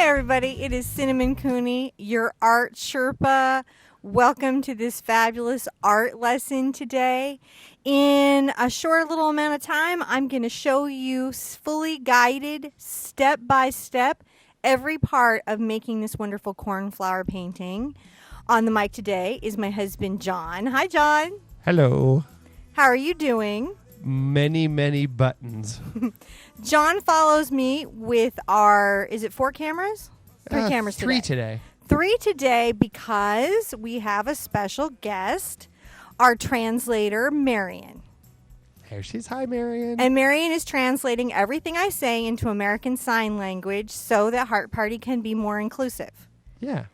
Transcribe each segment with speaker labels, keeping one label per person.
Speaker 1: everybody. It is Cinnamon Cooney, your art Sherpa. Welcome to this fabulous art lesson today. In a short little amount of time, I'm going to show you fully guided, step by step, every part of making this wonderful cornflower painting. On the mic today is my husband, John. Hi, John.
Speaker 2: Hello.
Speaker 1: How are you doing?
Speaker 2: Many buttons.
Speaker 1: John follows me with our, is it 4 cameras? 3 cameras today.
Speaker 2: 3 today.
Speaker 1: 3 today because we have a special guest, our translator, Marion.
Speaker 2: Here she's. Hi, Marion.
Speaker 1: And Marion is translating everything I say into American Sign Language so that Heart Party can be more inclusive.
Speaker 2: Yeah.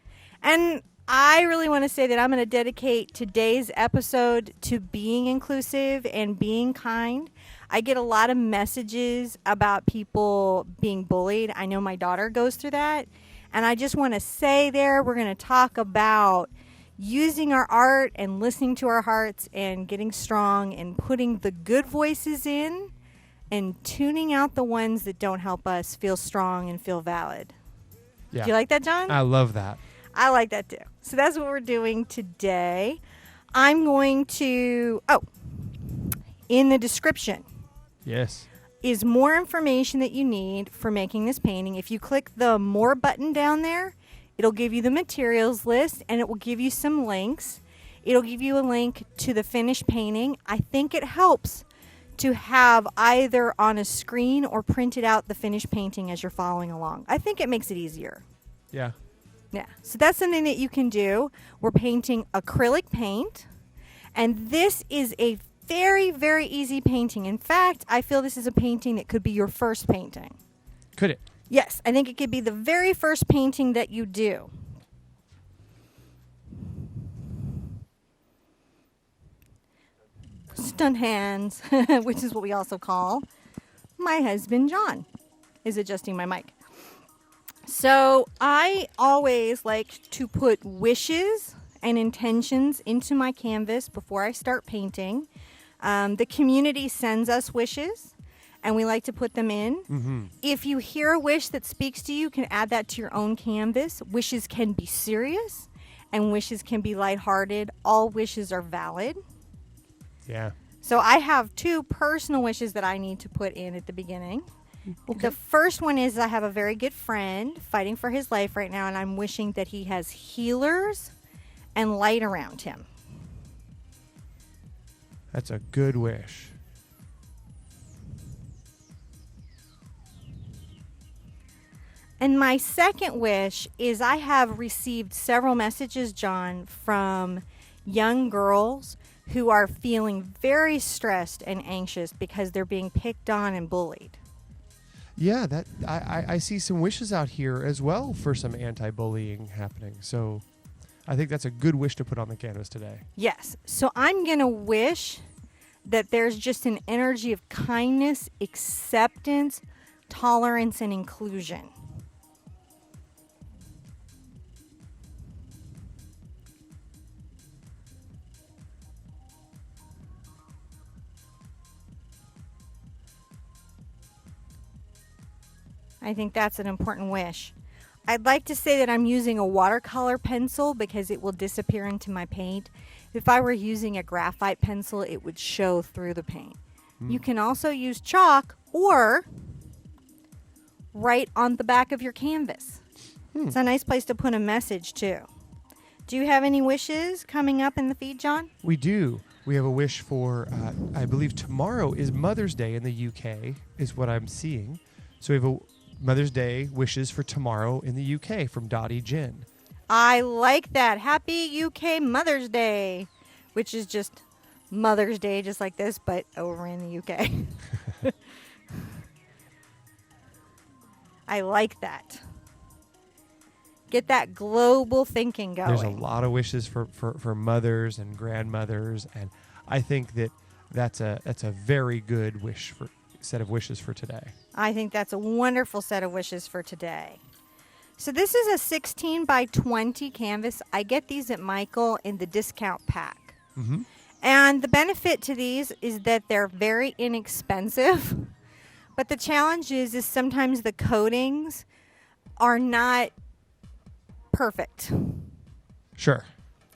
Speaker 1: And I really want to say that I'm going to dedicate today's episode to being inclusive and being kind. I get a lot of messages about people being bullied. I know my daughter goes through that. And I just want to say there, we're going to talk about using our art and listening to our hearts and getting strong and putting the good voices in and tuning out the ones that don't help us feel strong and feel valid.
Speaker 2: Yeah.
Speaker 1: Do you like that, John?
Speaker 2: I love that.
Speaker 1: I like that too. So that's what we're doing today. I'm going to, in the description
Speaker 2: Yes.
Speaker 1: is more information that you need for making this painting. If you click the more button down there, it'll give you the materials list and it will give you some links. It'll give you a link to the finished painting. I think it helps to have either on a screen or printed out the finished painting as you're following along. I think it makes it easier.
Speaker 2: Yeah.
Speaker 1: Yeah, so that's something that you can do. We're painting acrylic paint, and this is a very, very easy painting. In fact, I feel this is a painting that could be your first painting.
Speaker 2: Could it?
Speaker 1: Yes, I think it could be the very first painting that you do. Stunt hands, which is what we also call my husband, John, is adjusting my mic. So I always like to put wishes and intentions into my canvas before I start painting. The community sends us wishes, and we like to put them in.
Speaker 2: Mm-hmm.
Speaker 1: If you hear a wish that speaks to you, you can add that to your own canvas. Wishes can be serious, and wishes can be lighthearted. All wishes are valid.
Speaker 2: Yeah.
Speaker 1: So I have 2 personal wishes that I need to put in at the beginning.
Speaker 2: Okay.
Speaker 1: The first one is I have a very good friend fighting for his life right now, and I'm wishing that he has healers and light around him.
Speaker 2: That's a good wish.
Speaker 1: And my second wish is I have received several messages, John, from young girls who are feeling very stressed and anxious because they're being picked on and bullied.
Speaker 2: Yeah, that I see some wishes out here as well for some anti-bullying happening. So I think that's a good wish to put on the canvas today.
Speaker 1: Yes. So I'm going to wish that there's just an energy of kindness, acceptance, tolerance, and inclusion. I think that's an important wish. I'd like to say that I'm using a watercolor pencil because it will disappear into my paint. If I were using a graphite pencil, it would show through the paint. You can also use chalk or write on the back of your canvas. It's a nice place to put a message too. Do you have any wishes coming up in the feed, John?
Speaker 2: We do. We have a wish for, I believe tomorrow is Mother's Day in the UK, is what I'm seeing. So we have a Mother's Day wishes for tomorrow in the UK from Dottie Jen.
Speaker 1: I like that. Happy UK Mother's Day, which is just Mother's Day, just like this, but over in the UK. I like that. Get that global thinking going.
Speaker 2: There's a lot of wishes for mothers and grandmothers, and I think that's a very good set of wishes for today.
Speaker 1: I think that's a wonderful set of wishes for today. So this is a 16 by 20 canvas. I get these at Michael in the discount pack.
Speaker 2: Mm-hmm.
Speaker 1: And the benefit to these is that they're very inexpensive. But the challenge is sometimes the coatings are not perfect.
Speaker 2: Sure.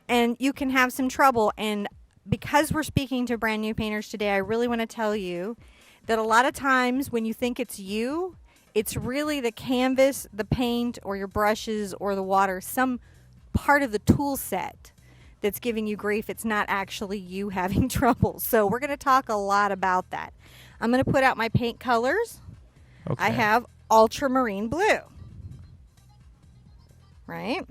Speaker 1: And you can have some trouble. And because we're speaking to brand new painters today, I really want to tell you that a lot of times when you think it's you, it's really the canvas, the paint, or your brushes, or the water, some part of the tool set that's giving you grief. It's not actually you having trouble. So we're going to talk a lot about that. I'm going to put out my paint colors.
Speaker 2: Okay.
Speaker 1: I have ultramarine blue. Right?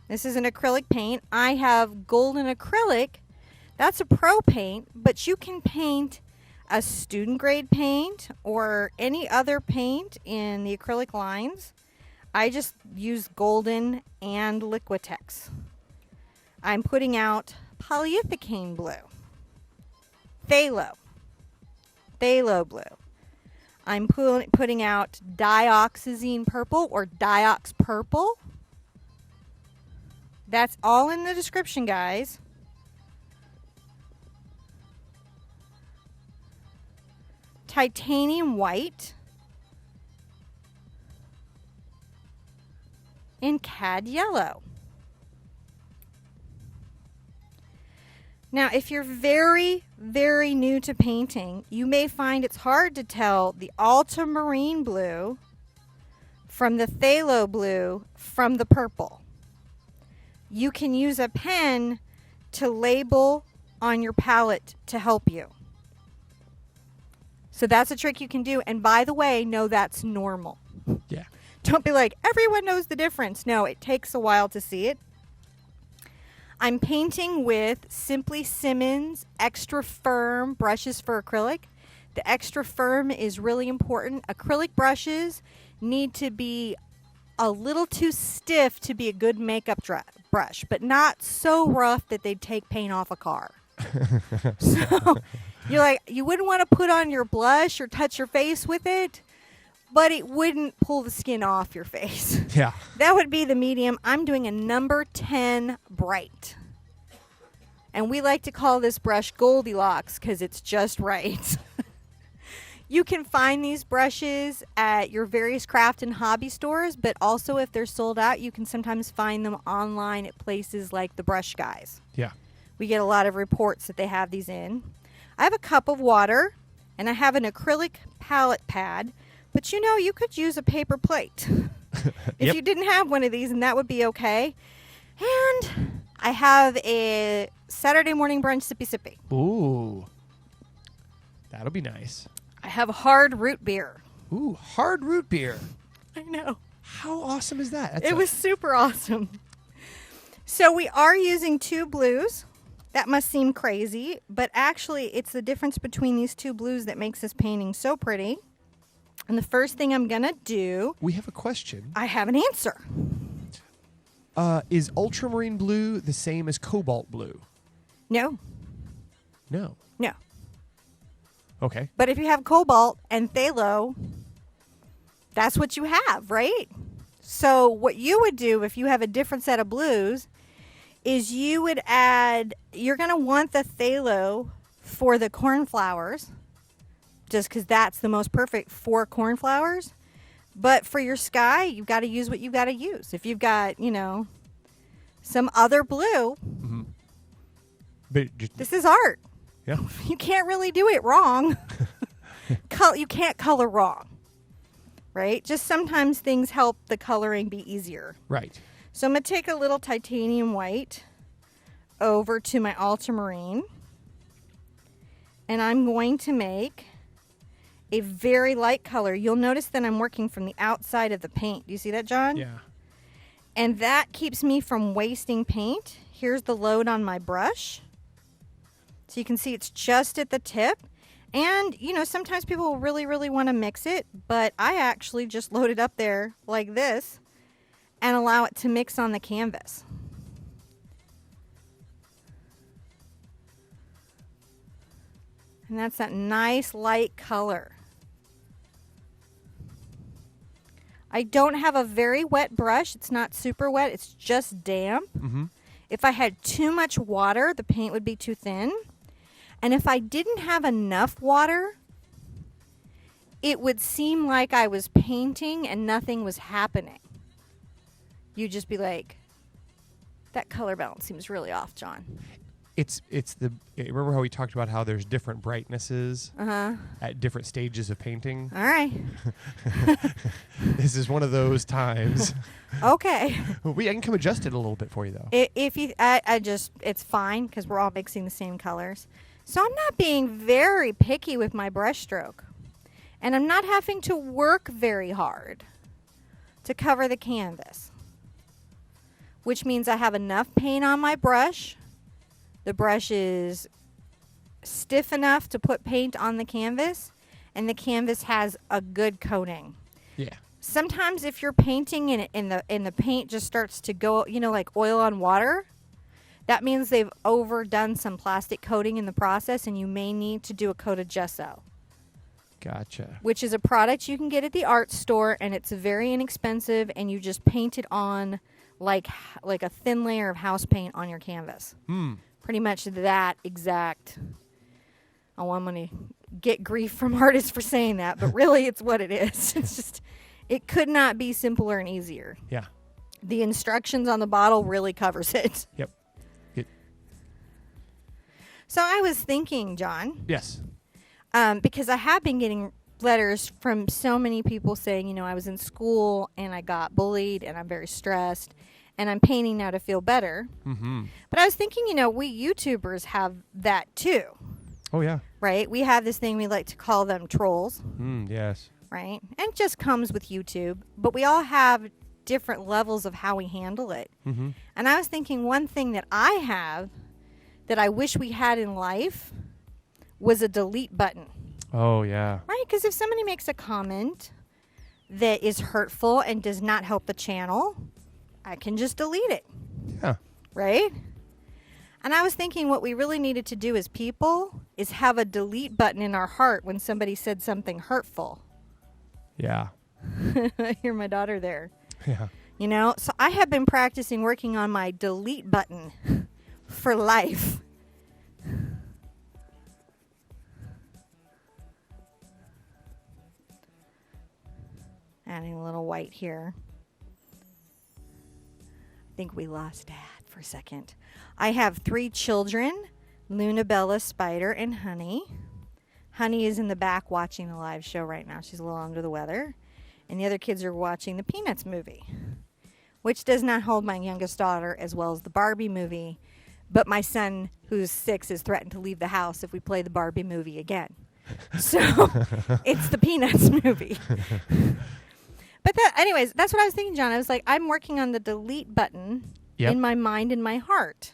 Speaker 1: This is an acrylic paint. I have golden acrylic. That's a pro paint, but you can paint a student grade paint or any other paint in the acrylic lines. I just use golden and Liquitex. I'm putting out polyethylene blue. Phthalo blue. I'm putting out dioxazine purple or diox purple. That's all in the description, guys. Titanium white. And cad yellow. Now, if you're very, very new to painting, you may find it's hard to tell the ultramarine blue from the phthalo blue from the purple. You can use a pen to label on your palette to help you. So that's a trick you can do. And by the way, no, that's normal.
Speaker 2: Yeah.
Speaker 1: Don't be like, everyone knows the difference. No, it takes a while to see it. I'm painting with Simply Simmons Extra Firm brushes for acrylic. The extra firm is really important. Acrylic brushes need to be a little too stiff to be a good makeup brush, but not so rough that they'd take paint off a car. So you're like, you wouldn't want to put on your blush or touch your face with it, but it wouldn't pull the skin off your face.
Speaker 2: Yeah.
Speaker 1: That would be the medium. I'm doing a number 10 bright. And we like to call this brush Goldilocks because it's just right. You can find these brushes at your various craft and hobby stores, but also if they're sold out, you can sometimes find them online at places like the Brush Guys.
Speaker 2: Yeah.
Speaker 1: We get a lot of reports that they have these in. I have a cup of water, and I have an acrylic palette pad, but you know, you could use a paper plate if you didn't have one of these, and that would be okay. And I have a Saturday morning brunch sippy sippy.
Speaker 2: Ooh. That'll be nice.
Speaker 1: I have hard root beer.
Speaker 2: Ooh, hard root beer.
Speaker 1: I know.
Speaker 2: How awesome is that?
Speaker 1: It was super awesome. So we are using two blues. That must seem crazy, but actually it's the difference between these two blues that makes this painting so pretty. And the first thing I'm going to do...
Speaker 2: We have a question.
Speaker 1: I have an answer.
Speaker 2: Is ultramarine blue the same as cobalt blue?
Speaker 1: No.
Speaker 2: No.
Speaker 1: No.
Speaker 2: Okay.
Speaker 1: But if you have cobalt and phthalo, that's what you have, right? So what you would do if you have a different set of blues is you would add, you're going to want the phthalo for the cornflowers, just because that's the most perfect for cornflowers. But for your sky, you've got to use what you've got to use. If you've got, you know, some other blue,
Speaker 2: But
Speaker 1: this is art.
Speaker 2: yeah.
Speaker 1: You can't really do it wrong. You can't color wrong, right? Just sometimes things help the coloring be easier.
Speaker 2: Right.
Speaker 1: So I'm going to take a little titanium white over to my ultramarine, and I'm going to make a very light color. You'll notice that I'm working from the outside of the paint. Do you see that, John?
Speaker 2: Yeah.
Speaker 1: And that keeps me from wasting paint. Here's the load on my brush. So you can see it's just at the tip. And, you know, sometimes people really, really want to mix it, but I actually just load it up there like this and allow it to mix on the canvas. And that's that nice light color. I don't have a very wet brush. It's not super wet. It's just damp.
Speaker 2: Mm-hmm.
Speaker 1: If I had too much water, the paint would be too thin. And if I didn't have enough water, it would seem like I was painting and nothing was happening. You'd just be like, that color balance seems really off, John.
Speaker 2: Remember how we talked about how there's different brightnesses at different stages of painting?
Speaker 1: All right.
Speaker 2: This is one of those times.
Speaker 1: Okay.
Speaker 2: I can come adjust it a little bit for you, though.
Speaker 1: It's fine because we're all mixing the same colors. So I'm not being very picky with my brush stroke. And I'm not having to work very hard to cover the canvas. Which means I have enough paint on my brush. The brush is stiff enough to put paint on the canvas, and the canvas has a good coating.
Speaker 2: Yeah.
Speaker 1: Sometimes if you're painting and the paint just starts to go, like oil on water, that means they've overdone some plastic coating in the process, and you may need to do a coat of gesso.
Speaker 2: Gotcha.
Speaker 1: Which is a product you can get at the art store, and it's very inexpensive, and you just paint it on like a thin layer of house paint on your canvas. Pretty much that exact. Oh, I'm going to get grief from artists for saying that, but really it's what it is. It's just, it could not be simpler and easier.
Speaker 2: Yeah.
Speaker 1: The instructions on the bottle really covers it.
Speaker 2: Yep.
Speaker 1: So I was thinking, John.
Speaker 2: Yes.
Speaker 1: Because I have been getting letters from so many people saying, I was in school and I got bullied and I'm very stressed. And I'm painting now to feel better.
Speaker 2: Mm-hmm.
Speaker 1: But I was thinking, we YouTubers have that too.
Speaker 2: Oh, yeah.
Speaker 1: Right? We have this thing we like to call them trolls.
Speaker 2: Yes.
Speaker 1: Right? And it just comes with YouTube. But we all have different levels of how we handle it.
Speaker 2: Mm-hmm.
Speaker 1: And I was thinking one thing that I have that I wish we had in life was a delete button.
Speaker 2: Oh, yeah.
Speaker 1: Right? Because if somebody makes a comment that is hurtful and does not help the channel, I can just delete it.
Speaker 2: Yeah.
Speaker 1: Right? And I was thinking what we really needed to do as people is have a delete button in our heart when somebody said something hurtful.
Speaker 2: Yeah.
Speaker 1: I hear my daughter there.
Speaker 2: Yeah.
Speaker 1: So I have been practicing working on my delete button for life. Adding a little white here. I think we lost Dad for a second. I have 3 children, Luna, Bella, Spider, and Honey. Honey is in the back watching the live show right now. She's a little under the weather. And the other kids are watching the Peanuts movie, which does not hold my youngest daughter as well as the Barbie movie. But my son, who's 6, is threatened to leave the house if we play the Barbie movie again. So it's the Peanuts movie. But anyways, that's what I was thinking, John. I was like, I'm working on the delete button in my mind and my heart.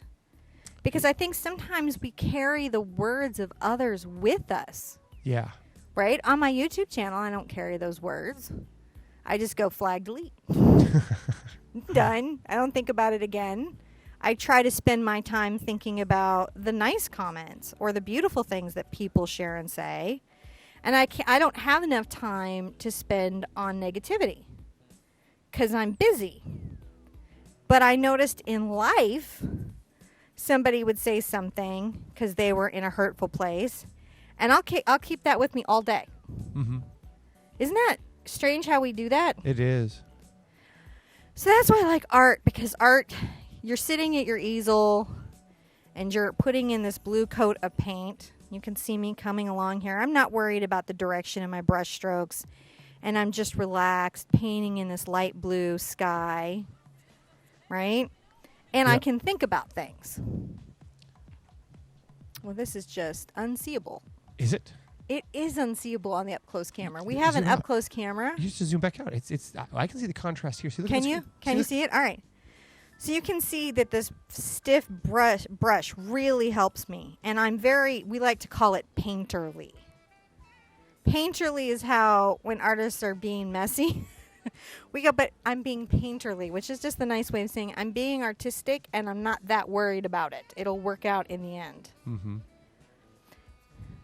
Speaker 1: Because I think sometimes we carry the words of others with us.
Speaker 2: Yeah.
Speaker 1: Right? On my YouTube channel, I don't carry those words. I just go flag delete. Done. I don't think about it again. I try to spend my time thinking about the nice comments or the beautiful things that people share and say. And I don't have enough time to spend on negativity because I'm busy. But I noticed in life, somebody would say something because they were in a hurtful place, and I'll keep that with me all day.
Speaker 2: Mm-hmm.
Speaker 1: Isn't that strange how we do that?
Speaker 2: It is.
Speaker 1: So that's why I like art, because art, you're sitting at your easel and you're putting in this blue coat of paint. You can see me coming along here. I'm not worried about the direction of my brush strokes, and I'm just relaxed, painting in this light blue sky, right? And I can think about things. Well, this is just unseeable.
Speaker 2: Is it?
Speaker 1: It is unseeable on the up-close camera. We have an up-close camera.
Speaker 2: You just zoom back out. It's. I can see the contrast here. See, look
Speaker 1: Can you? Can you see it? All right. So you can see that this stiff brush really helps me. And we like to call it painterly. Painterly is how, when artists are being messy, we go, but I'm being painterly, which is just the nice way of saying I'm being artistic and I'm not that worried about it. It'll work out in the end.
Speaker 2: Mm-hmm.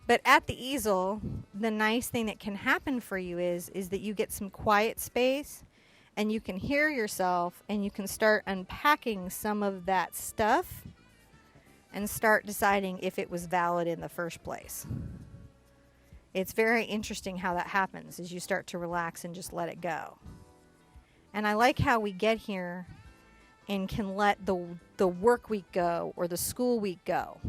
Speaker 1: But at the easel, the nice thing that can happen for you is that you get some quiet space and you can hear yourself and you can start unpacking some of that stuff and start deciding if it was valid in the first place. It's very interesting how that happens as you start to relax and just let it go. And I like how we get here and can let the work week go or the school week go.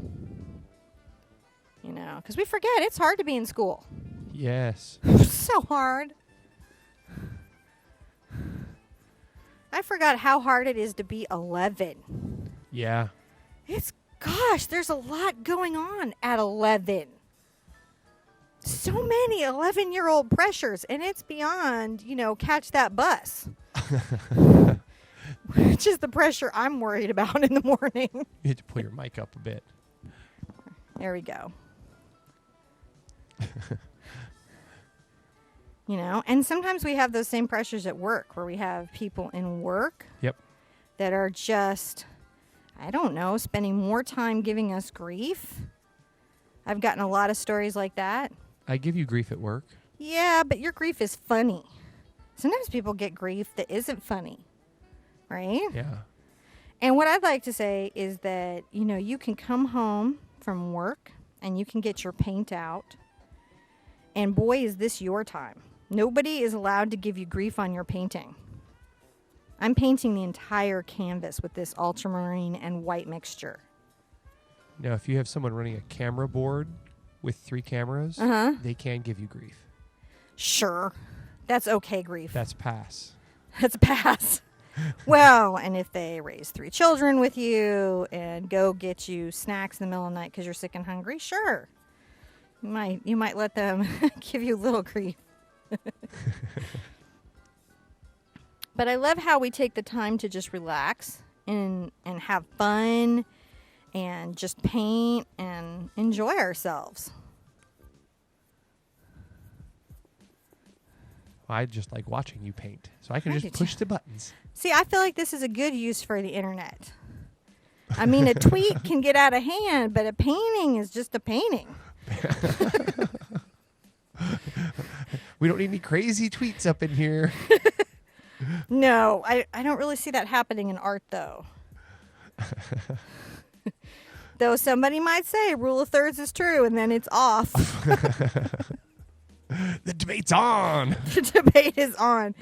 Speaker 1: You know, because we forget it's hard to be in school.
Speaker 2: Yes.
Speaker 1: So hard. I forgot how hard it is to be 11.
Speaker 2: Yeah.
Speaker 1: Gosh, there's a lot going on at 11. So many 11-year-old pressures, and it's beyond, catch that bus. Which is the pressure I'm worried about in the morning.
Speaker 2: You had to pull your mic up a bit.
Speaker 1: There we go. And sometimes we have those same pressures at work where we have people in work that are just, I don't know, spending more time giving us grief. I've gotten a lot of stories like that.
Speaker 2: I give you grief at work.
Speaker 1: Yeah, but your grief is funny. Sometimes people get grief that isn't funny, right?
Speaker 2: Yeah.
Speaker 1: And what I'd like to say is that, you can come home from work and you can get your paint out. And boy, is this your time. Nobody is allowed to give you grief on your painting. I'm painting the entire canvas with this ultramarine and white mixture.
Speaker 2: Now, if you have someone running a camera board with 3 cameras, they can give you grief.
Speaker 1: Sure. That's okay grief.
Speaker 2: That's pass.
Speaker 1: That's a pass. Well, and if they raise 3 children with you and go get you snacks in the middle of the night because you're sick and hungry, sure. You might let them give you a little grief. But I love how we take the time to just relax and have fun and just paint and enjoy ourselves.
Speaker 2: I just like watching you paint, so I can
Speaker 1: I
Speaker 2: just
Speaker 1: do
Speaker 2: push
Speaker 1: too.
Speaker 2: the buttons.
Speaker 1: See, I feel like this is a good use for the internet. I mean, a tweet can get out of hand, but a painting is just a painting.
Speaker 2: We don't need any crazy tweets up in here.
Speaker 1: No, I don't really see that happening in art, though. Though somebody might say rule of thirds is true, and then it's off.
Speaker 2: The debate's on.
Speaker 1: The debate is on.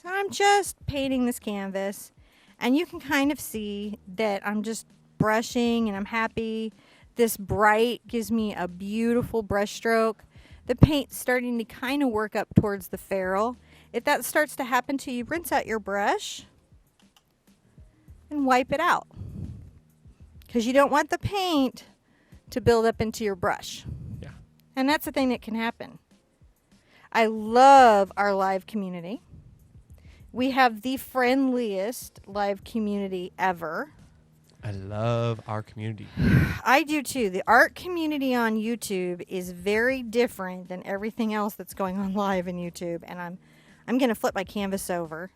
Speaker 1: So I'm just painting this canvas, and you can kind of see that I'm just brushing, and I'm happy. This bright gives me a beautiful brush stroke. The paint's starting to kind of work up towards the ferrule. If that starts to happen to you, rinse out your brush and wipe it out. Because you don't want the paint to build up into your brush.
Speaker 2: Yeah.
Speaker 1: And that's the thing that can happen. I love our live community. We have the friendliest live community ever.
Speaker 2: I love our community.
Speaker 1: I do too. The art community on YouTube is very different than everything else that's going on live in YouTube. And I'm going to flip my canvas over.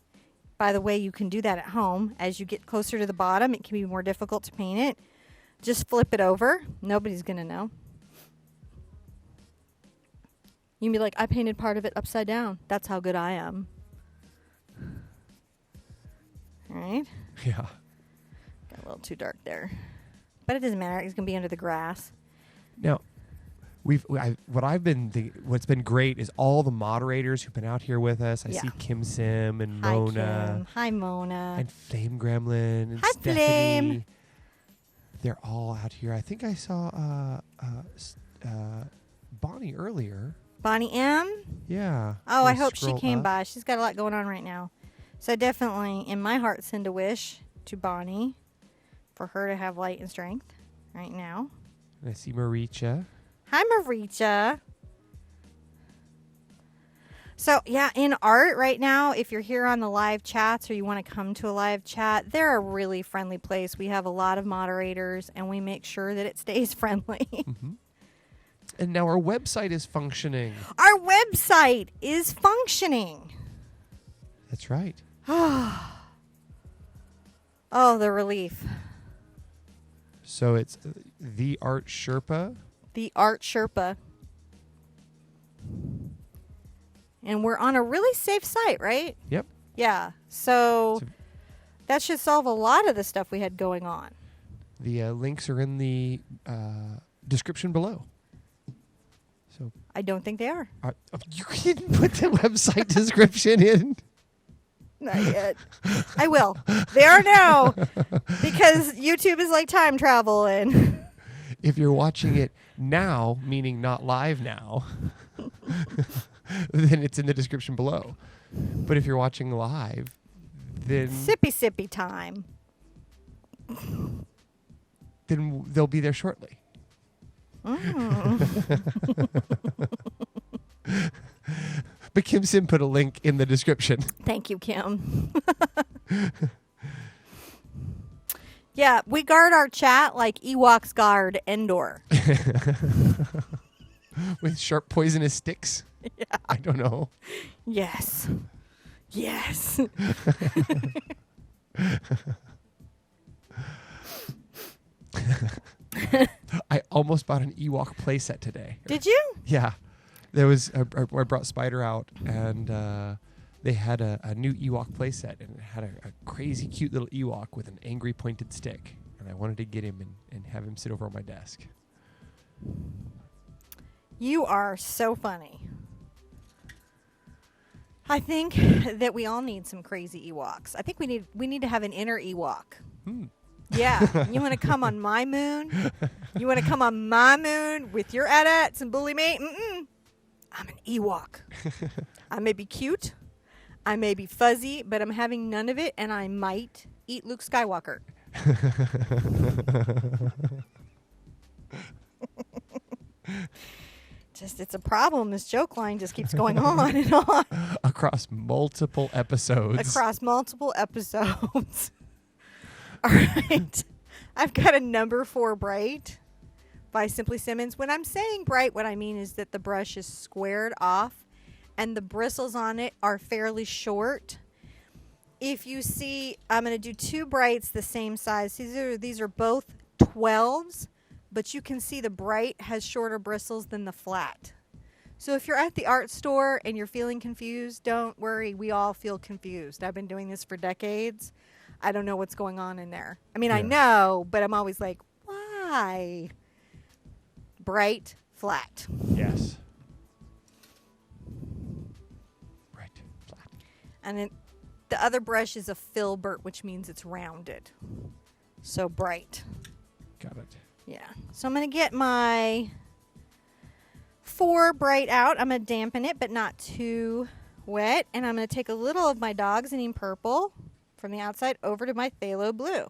Speaker 1: By the way, you can do that at home. As you get closer to the bottom, it can be more difficult to paint it. Just flip it over. Nobody's going to know. You can be like, I painted part of it upside down. That's how good I am. All right.
Speaker 2: Yeah.
Speaker 1: Got a little too dark there. But it doesn't matter. It's going to be under the grass.
Speaker 2: Now, what's been great is all the moderators who've been out here with us. I see Kim Sim and
Speaker 1: Hi,
Speaker 2: Mona.
Speaker 1: Kim. Hi, Mona.
Speaker 2: And Flame Gremlin and
Speaker 1: Hi,
Speaker 2: Stephanie.
Speaker 1: Flame.
Speaker 2: They're all out here. I think I saw Bonnie earlier.
Speaker 1: Bonnie M?
Speaker 2: Yeah.
Speaker 1: Oh, I
Speaker 2: Let's
Speaker 1: hope she
Speaker 2: scroll
Speaker 1: came
Speaker 2: up.
Speaker 1: by. She's got a lot going on right now. So I definitely, in my heart, send a wish to Bonnie for her to have light and strength right now.
Speaker 2: And I see Maricha.
Speaker 1: Hi, Maricha. So, yeah, in art right now, if you're here on the live chats or you want to come to a live chat, they're a really friendly place. We have a lot of moderators, and we make sure that it stays friendly.
Speaker 2: Mm-hmm. And now our website is functioning.
Speaker 1: Our website is functioning.
Speaker 2: That's right.
Speaker 1: Oh, the relief.
Speaker 2: So it's The Art Sherpa.
Speaker 1: The Art Sherpa. And we're on a really safe site, right?
Speaker 2: Yep.
Speaker 1: Yeah. So that should solve a lot of the stuff we had going on.
Speaker 2: The links are in the description below.
Speaker 1: I don't think they are.
Speaker 2: You didn't put the website description in.
Speaker 1: Not yet. I will. They are now because YouTube is like time travel and
Speaker 2: If you're watching it now, meaning not live now, then it's in the description below. But if you're watching live, then
Speaker 1: sippy time.
Speaker 2: then they'll be there shortly. But Kim Sim put a link in the description.
Speaker 1: Thank you, Kim. Yeah, we guard our chat like Ewoks guard Endor.
Speaker 2: With sharp poisonous sticks?
Speaker 1: Yeah.
Speaker 2: I don't know.
Speaker 1: Yes. Yes.
Speaker 2: I almost bought an Ewok playset today.
Speaker 1: Did you?
Speaker 2: Yeah. There was I brought Spider out, and they had a new Ewok playset, and it had a crazy cute little Ewok with an angry pointed stick. And I wanted to get him and have him sit over on my desk.
Speaker 1: You are so funny. I think that we all need some crazy Ewoks. I think we need to have an inner Ewok. Yeah. You want to come on my moon? You want to come on my moon with your AT-ATs and bully me? Mm-mm. I'm an Ewok. I may be cute. I may be fuzzy, but I'm having none of it, and I might eat Luke Skywalker. It's a problem. This joke line just keeps going on and on.
Speaker 2: Across multiple episodes.
Speaker 1: All right. I've got a number 4 Bright by Simply Simmons. When I'm saying bright, what I mean is that the brush is squared off and the bristles on it are fairly short. If you see, I'm going to do 2 Brights the same size. These are both 12s, but you can see the Bright has shorter bristles than the flat. So if you're at the art store and you're feeling confused, don't worry. We all feel confused. I've been doing this for decades. I don't know what's going on in there. I mean, I know, but I'm always like, why? Bright, flat.
Speaker 2: Yes. Bright, flat.
Speaker 1: And then the other brush is a filbert, which means it's rounded. So bright.
Speaker 2: Got it.
Speaker 1: Yeah. So I'm going to get my 4 Bright out. I'm going to dampen it, but not too wet. And I'm going to take a little of my Dogs and Purple from the outside over to my Phthalo Blue.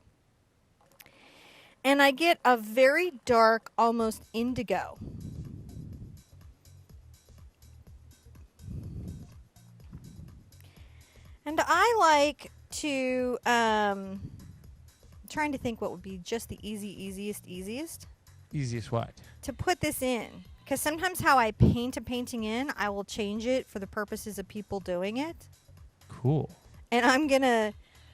Speaker 1: And I get a very dark, almost indigo. And I like to, trying to think what would be just the easiest.
Speaker 2: Easiest what?
Speaker 1: To put this in. Because sometimes how I paint a painting in, I will change it for the purposes of people doing it.
Speaker 2: Cool.
Speaker 1: And I'm going to,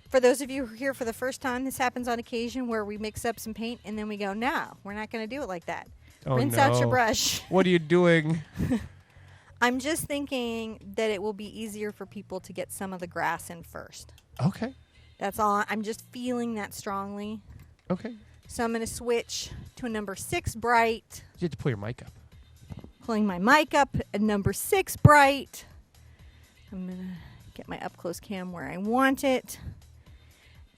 Speaker 1: for those of you who are here for the first time, this happens on occasion where we mix up some paint and then we go, no, we're not going to do it like that.
Speaker 2: Oh,
Speaker 1: Rinse
Speaker 2: no.
Speaker 1: out your brush.
Speaker 2: What are you doing?
Speaker 1: I'm just thinking that it will be easier for people to get some of the grass in first.
Speaker 2: Okay.
Speaker 1: That's all. I'm just feeling that strongly.
Speaker 2: Okay.
Speaker 1: So I'm going to switch to a number 6 Bright.
Speaker 2: You have to pull your mic up.
Speaker 1: Pulling my mic up, a number 6 Bright. I'm going to get my up-close cam where I want it.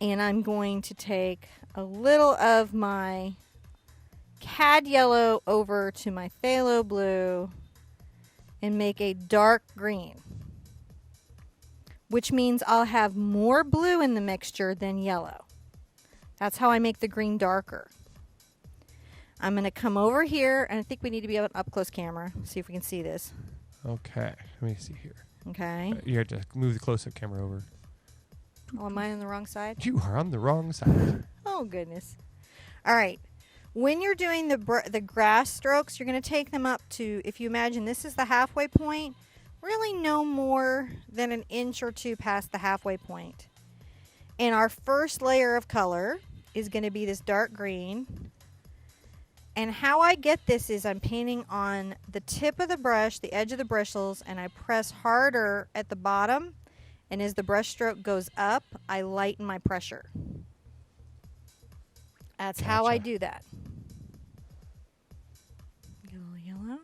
Speaker 1: And I'm going to take a little of my Cad Yellow over to my Phthalo Blue and make a dark green, which means I'll have more blue in the mixture than yellow. That's how I make the green darker. I'm going to come over here, and I think we need to be on an up-close camera. See if we can see this.
Speaker 2: Okay. Let me see here.
Speaker 1: Okay.
Speaker 2: You have to move the close-up camera over.
Speaker 1: Oh, am I on the wrong side?
Speaker 2: You are on the wrong side.
Speaker 1: Oh, goodness. All right. When you're doing the grass strokes, you're going to take them up to, if you imagine this is the halfway point, really no more than an inch or 2 past the halfway point. And our first layer of color is going to be this dark green. And how I get this is I'm painting on the tip of the brush, the edge of the bristles, and I press harder at the bottom. And as the brush stroke goes up, I lighten my pressure. That's how I do that. Get a little yellow.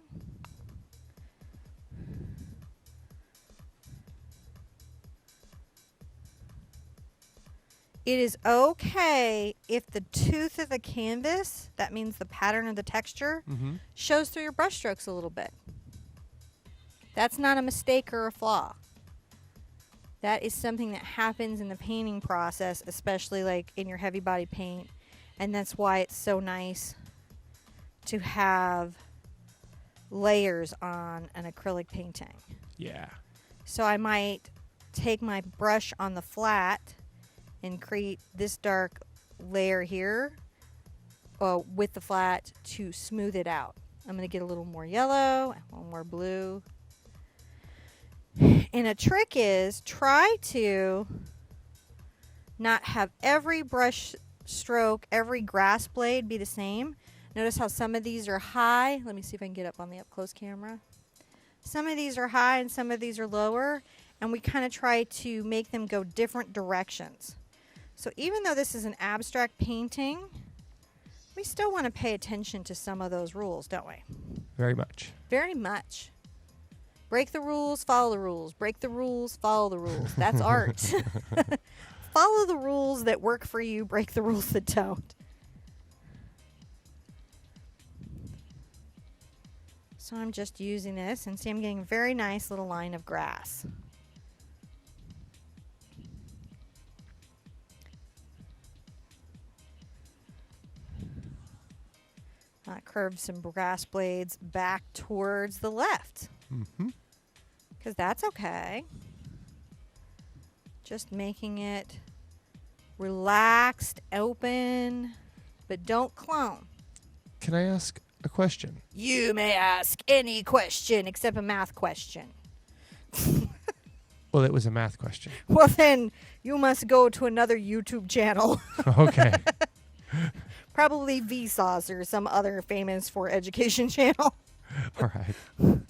Speaker 1: It is okay if the tooth of the canvas, that means the pattern of the texture,
Speaker 2: Mm-hmm.
Speaker 1: shows through your brush strokes a little bit. That's not a mistake or a flaw. That is something that happens in the painting process, especially like in your heavy body paint. And that's why it's so nice to have layers on an acrylic painting.
Speaker 2: Yeah.
Speaker 1: So I might take my brush on the flat and create this dark layer here with the flat to smooth it out. I'm going to get a little more yellow, a little more blue. And a trick is try to not have every brush stroke, every grass blade be the same. Notice how some of these are high. Let me see if I can get up on the up close camera. Some of these are high and some of these are lower, and we kind of try to make them go different directions. So even though this is an abstract painting, we still want to pay attention to some of those rules, don't we?
Speaker 2: Very much.
Speaker 1: Very much. Break the rules, follow the rules. Break the rules, follow the rules. That's art. Follow the rules that work for you, break the rules that don't. So I'm just using this, and see I'm getting a very nice little line of grass. I curved some grass blades back towards the left.
Speaker 2: Mm-hmm.
Speaker 1: Because that's okay. Just making it relaxed, open, but don't clone.
Speaker 2: Can I ask a question?
Speaker 1: You may ask any question except a math question.
Speaker 2: Well, it was a math question.
Speaker 1: Well, then you must go to another YouTube channel.
Speaker 2: Okay.
Speaker 1: Probably Vsauce or some other famous for education channel.
Speaker 2: All right.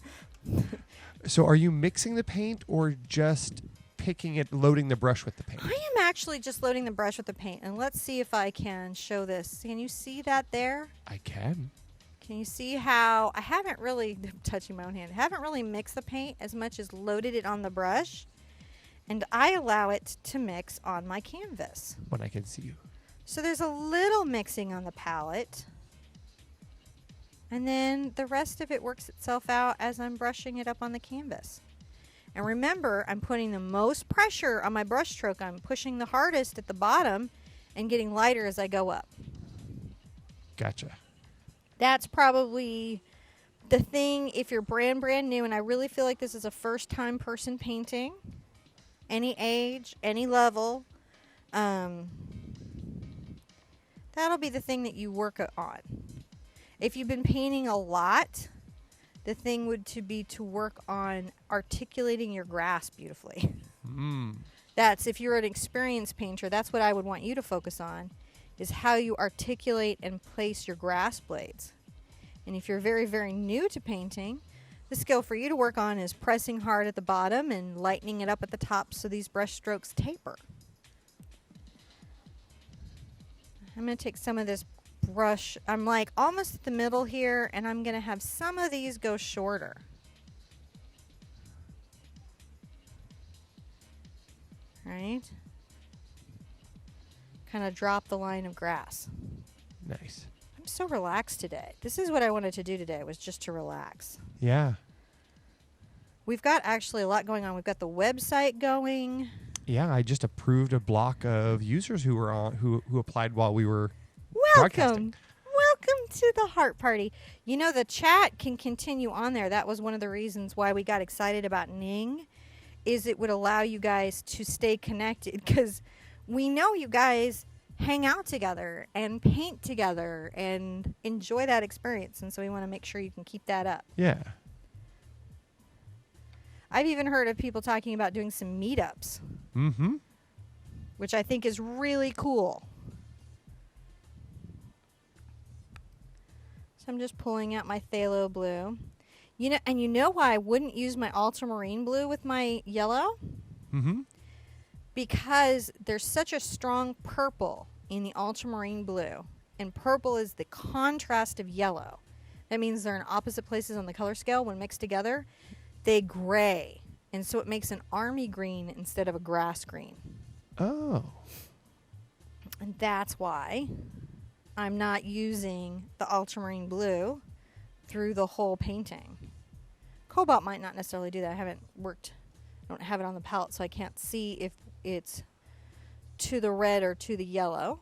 Speaker 2: So are you mixing the paint or just picking it, loading the brush with the paint?
Speaker 1: I am actually just loading the brush with the paint. And let's see if I can show this. Can you see that there?
Speaker 2: I can.
Speaker 1: Can you see how I haven't really, touching my own hand, haven't really mixed the paint as much as loaded it on the brush. And I allow it to mix on my canvas.
Speaker 2: When I can see you.
Speaker 1: So there's a little mixing on the palette. And then the rest of it works itself out as I'm brushing it up on the canvas. And remember, I'm putting the most pressure on my brush stroke. I'm pushing the hardest at the bottom and getting lighter as I go up.
Speaker 2: Gotcha.
Speaker 1: That's probably the thing if you're brand new, and I really feel like this is a first-time person painting, any age, any level, that'll be the thing that you work on. If you've been painting a lot, the thing would be to work on articulating your grass beautifully. That's, if you're an experienced painter, that's what I would want you to focus on, is how you articulate and place your grass blades. And if you're very, very new to painting, the skill for you to work on is pressing hard at the bottom and lightening it up at the top so these brush strokes taper. I'm going to take some of this brush. I'm like almost at the middle here, and I'm going to have some of these go shorter. Right? Kind of drop the line of grass.
Speaker 2: Nice.
Speaker 1: I'm so relaxed today. This is what I wanted to do today, was just to relax.
Speaker 2: Yeah.
Speaker 1: We've got actually a lot going on. We've got the website going.
Speaker 2: Yeah, I just approved a block of users who were on who applied while we were
Speaker 1: Welcome.
Speaker 2: broadcasting.
Speaker 1: Welcome to the Heart Party. You know, the chat can continue on there. That was one of the reasons why we got excited about Ning, is it would allow you guys to stay connected, because we know you guys hang out together and paint together and enjoy that experience, and so we want to make sure you can keep that up.
Speaker 2: Yeah.
Speaker 1: I've even heard of people talking about doing some meetups,
Speaker 2: Mm-hmm.
Speaker 1: which I think is really cool. So I'm just pulling out my phthalo blue. You know, and you know why I wouldn't use my ultramarine blue with my yellow?
Speaker 2: Mm-hmm.
Speaker 1: Because there's such a strong purple in the ultramarine blue, and purple is the contrast of yellow. That means they're in opposite places on the color scale. When mixed together, they gray, and so it makes an army green instead of a grass green.
Speaker 2: Oh.
Speaker 1: And that's why I'm not using the ultramarine blue through the whole painting. Cobalt might not necessarily do that. I don't have it on the palette, so I can't see if it's to the red or to the yellow.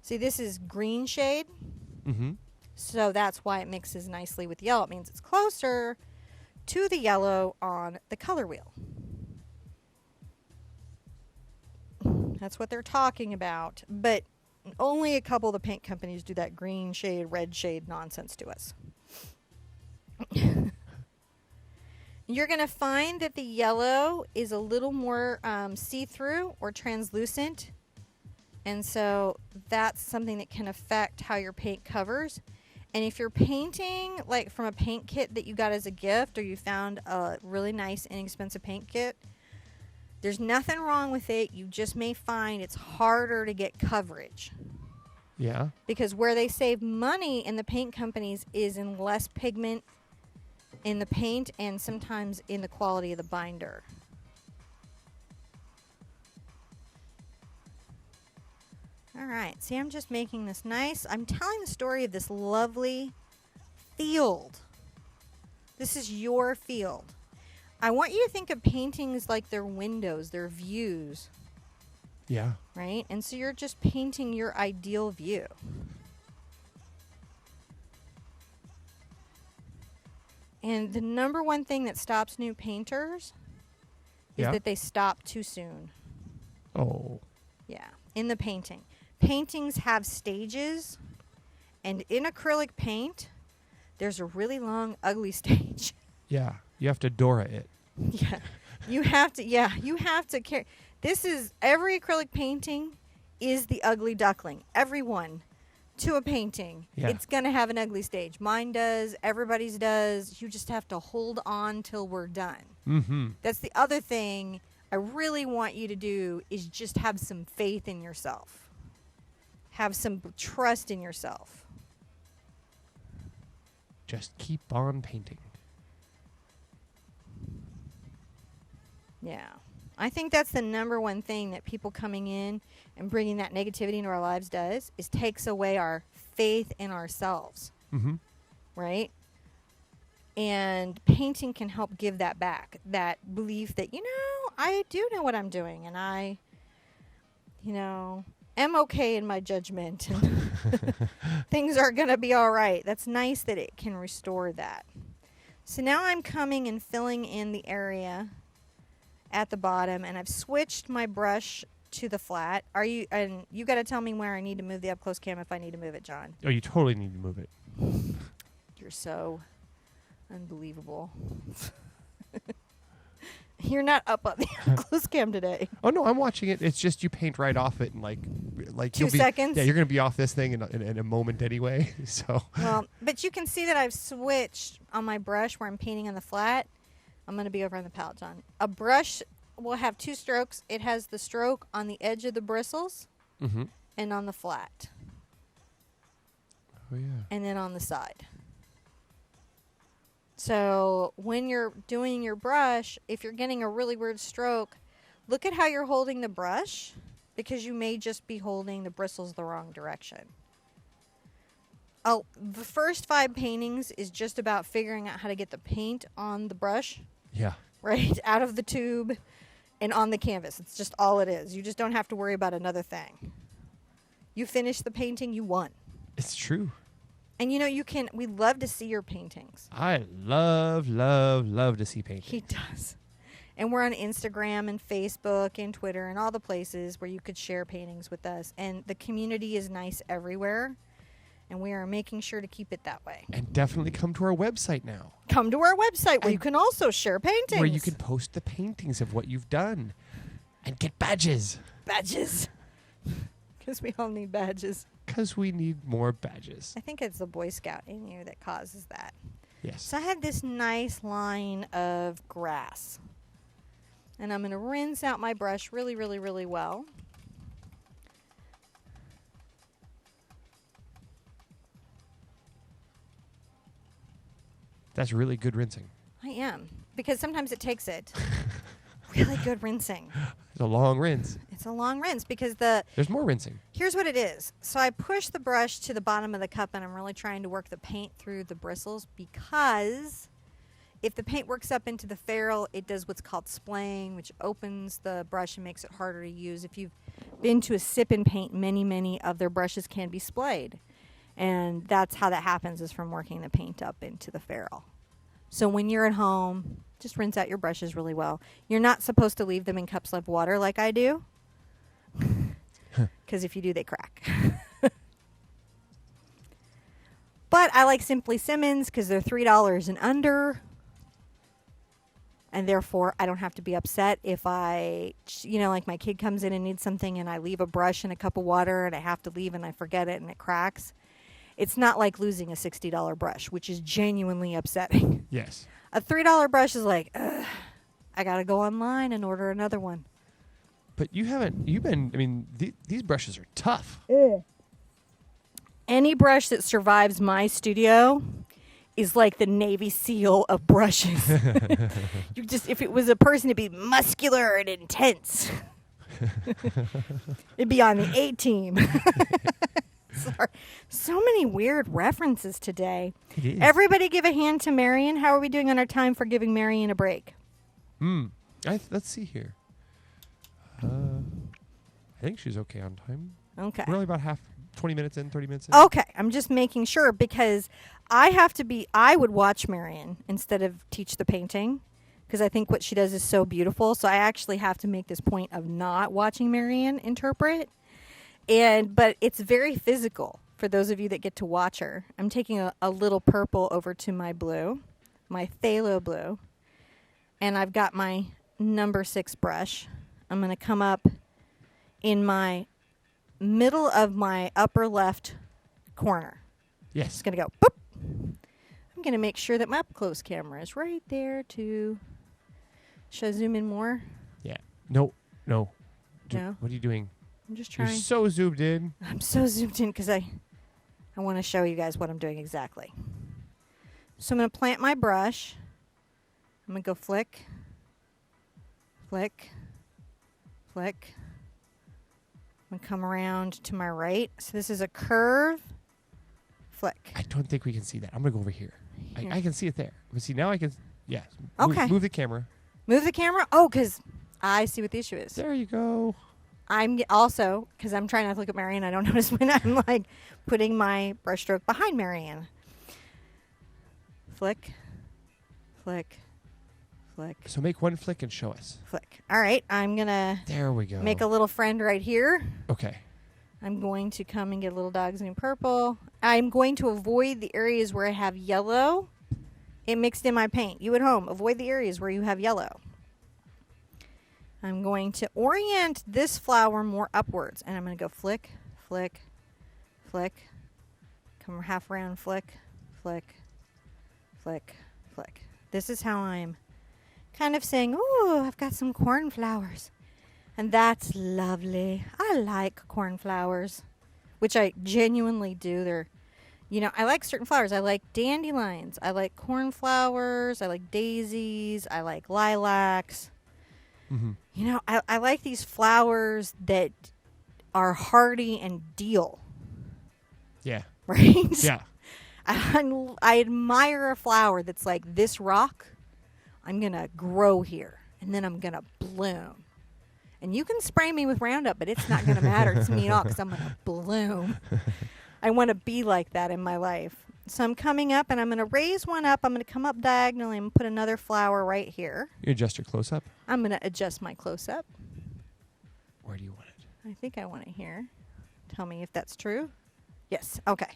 Speaker 1: See, this is green shade,
Speaker 2: Mm-hmm.
Speaker 1: so that's why it mixes nicely with yellow. It means it's closer to the yellow on the color wheel. That's what they're talking about, but only a couple of the paint companies do that green shade, red shade nonsense to us. You're going to find that the yellow is a little more see-through or translucent, and so that's something that can affect how your paint covers. And if you're painting like from a paint kit that you got as a gift, or you found a really nice inexpensive paint kit, there's nothing wrong with it. You just may find it's harder to get coverage.
Speaker 2: Yeah.
Speaker 1: Because where they save money in the paint companies is in less pigment in the paint and sometimes in the quality of the binder. All right, see, I'm just making this nice. I'm telling the story of this lovely field. This is your field. I want you to think of paintings like their windows, their views,
Speaker 2: Yeah.
Speaker 1: right? And so you're just painting your ideal view. And the number one thing that stops new painters is
Speaker 2: Yeah.
Speaker 1: that they stop too soon.
Speaker 2: Oh.
Speaker 1: Yeah, in the painting. Paintings have stages, and in acrylic paint, there's a really long, ugly stage.
Speaker 2: Yeah. You have to Dora it.
Speaker 1: Yeah, you have to carry. This is, every acrylic painting is the ugly duckling. Everyone to a painting.
Speaker 2: Yeah.
Speaker 1: It's going to have an ugly stage. Mine does, everybody's does. You just have to hold on till we're done.
Speaker 2: Mm-hmm.
Speaker 1: That's the other thing I really want you to do, is just have some faith in yourself. Have some trust in yourself.
Speaker 2: Just keep on painting.
Speaker 1: Yeah. I think that's the number one thing that people coming in and bringing that negativity into our lives does, is takes away our faith in ourselves,
Speaker 2: Mm-hmm.
Speaker 1: right? And painting can help give that back, that belief that, I do know what I'm doing, and I, am okay in my judgment, and things are going to be all right. That's nice that it can restore that. So now I'm coming and filling in the area at the bottom, and I've switched my brush to the flat. And you got to tell me where I need to move the up close cam if I need to move it, John.
Speaker 2: Oh, you totally need to move it.
Speaker 1: You're so unbelievable. You're not up on the up close cam today.
Speaker 2: Oh no, I'm watching it. It's just you paint right off it in like
Speaker 1: 2
Speaker 2: you'll be,
Speaker 1: seconds?
Speaker 2: Yeah, you're gonna be off this thing in a moment anyway. So.
Speaker 1: Well, but you can see that I've switched on my brush where I'm painting on the flat. I'm going to be over on the palette, John. A brush will have 2 strokes. It has the stroke on the edge of the bristles
Speaker 2: Mm-hmm.
Speaker 1: and on the flat,
Speaker 2: Oh yeah.
Speaker 1: and then on the side. So when you're doing your brush, if you're getting a really weird stroke, look at how you're holding the brush, because you may just be holding the bristles the wrong direction. Oh, the first 5 paintings is just about figuring out how to get the paint on the brush,
Speaker 2: Yeah.
Speaker 1: right, out of the tube and on the canvas. It's just all it is. You just don't have to worry about another thing. You finish the painting, you won.
Speaker 2: It's true.
Speaker 1: And we love to see your paintings.
Speaker 2: I love to see painting.
Speaker 1: He does. And we're on Instagram and Facebook and Twitter and all the places where you could share paintings with us. And the community is nice everywhere. And we are making sure to keep it that way.
Speaker 2: And definitely come to our website now,
Speaker 1: Come to our website where
Speaker 2: And
Speaker 1: you can also share paintings.
Speaker 2: where you can post the paintings of what you've done and get badges.
Speaker 1: Badges. Because we all need badges.
Speaker 2: Because we need more badges.
Speaker 1: I think it's the Boy Scout in you that causes that.
Speaker 2: Yes.
Speaker 1: So I had this nice line of grass. And I'm going to rinse out my brush really, really, really well.
Speaker 2: That's really good rinsing.
Speaker 1: I am. Because sometimes it takes it. really good rinsing.
Speaker 2: It's a long rinse.
Speaker 1: It's a long rinse because
Speaker 2: There's more rinsing.
Speaker 1: here's what it is. So I push the brush to the bottom of the cup and I'm really trying to work the paint through the bristles because if the paint works up into the ferrule, it does what's called splaying, which opens the brush and makes it harder to use. If you've been to a sip and paint, many of their brushes can be splayed. And that's how that happens, is from working the paint up into the ferrule. So when you're at home, just rinse out your brushes really well. You're not supposed to leave them in cups of water like I do, because if you do, they crack. But I like Simply Simmons because they're $3 and under. And therefore, I don't have to be upset if like my kid comes in and needs something and I leave a brush in a cup of water and I have to leave and I forget it and it cracks. It's not like losing a $60 brush, which is genuinely upsetting.
Speaker 2: Yes.
Speaker 1: A $3 brush is like, ugh, I got to go online and order another one.
Speaker 2: But these brushes are tough.
Speaker 1: Any brush that survives my studio is like the Navy SEAL of brushes. If it was a person, it'd be muscular and intense. It'd be on the A team. Sorry. So many weird references today.
Speaker 2: It is.
Speaker 1: Everybody give a hand to Marion. How are we doing on our time for giving Marion a break?
Speaker 2: Let's see here. I think she's okay on time.
Speaker 1: Okay.
Speaker 2: We're only about 20 minutes in, 30 minutes in.
Speaker 1: Okay. I'm just making sure because I would watch Marion instead of teach the painting because I think what she does is so beautiful. So I actually have to make this point of not watching Marion interpret. But it's very physical for those of you that get to watch her. I'm taking a little purple over to my blue, my phthalo blue, and I've got my number 6 brush. I'm going to come up in my middle of my upper left corner.
Speaker 2: Yes.
Speaker 1: Just going to go boop. I'm going to make sure that my up close camera is right there too. Should I zoom in more?
Speaker 2: Yeah. No.
Speaker 1: No?
Speaker 2: What are you doing?
Speaker 1: I'm just
Speaker 2: You're
Speaker 1: trying.
Speaker 2: so zoomed in.
Speaker 1: I'm so zoomed in because I want to show you guys what I'm doing exactly. So I'm going to plant my brush. I'm going to go flick, flick, flick. I'm going to come around to my right. So this is a curve, flick.
Speaker 2: I don't think we can see that. I'm going to go over here.
Speaker 1: Here.
Speaker 2: I can see it there. But see, now I can. Yeah.
Speaker 1: Okay.
Speaker 2: Move the camera.
Speaker 1: Move the camera? Oh, because I see what the issue is.
Speaker 2: There you go.
Speaker 1: I'm also, because I'm trying not to look at Marion, I don't notice when I'm like putting my brush stroke behind Marion. Flick, flick, flick,
Speaker 2: So make one flick and show us.
Speaker 1: flick. All right, I'm going to
Speaker 2: There we go.
Speaker 1: make a little friend right here.
Speaker 2: Okay.
Speaker 1: I'm going to come and get a little dog's name purple. I'm going to avoid the areas where I have yellow. It mixed in my paint. You at home, avoid the areas where you have yellow. I'm going to orient this flower more upwards. And I'm going to go flick, flick, flick. Come half around, flick, flick, flick, flick. This is how I'm kind of saying, ooh, I've got some cornflowers. And that's lovely. I like cornflowers, which I genuinely do. I like certain flowers. I like dandelions. I like cornflowers. I like daisies. I like lilacs.
Speaker 2: Mm-hmm.
Speaker 1: I like these flowers that are hardy and deal,
Speaker 2: Yeah.
Speaker 1: right?
Speaker 2: Yeah.
Speaker 1: I admire a flower that's like, this rock, I'm going to grow here, and then I'm going to bloom. And you can spray me with Roundup, but it's not going to matter to me at all because I'm going to bloom. I want to be like that in my life. So I'm coming up, and I'm going to raise one up. I'm going to come up diagonally and put another flower right here.
Speaker 2: You adjust your close-up.
Speaker 1: I'm going to adjust my close-up.
Speaker 2: Where do you want it?
Speaker 1: I think I want it here. Tell me if that's true. Yes. Okay.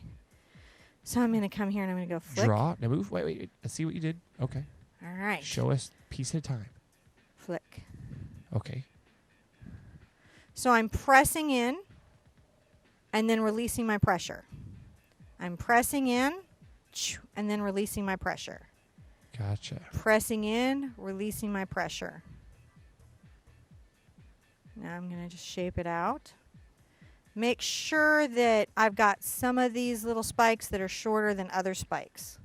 Speaker 1: So I'm going to come here, and I'm going to go flick.
Speaker 2: Draw. Now move. Wait. Let's see what you did. Okay.
Speaker 1: All right.
Speaker 2: Show us piece at a time.
Speaker 1: Flick.
Speaker 2: Okay.
Speaker 1: So I'm pressing in and then releasing my pressure. I'm pressing in and then releasing my pressure.
Speaker 2: Gotcha.
Speaker 1: Pressing in, releasing my pressure. Now I'm going to just shape it out. Make sure that I've got some of these little spikes that are shorter than other spikes.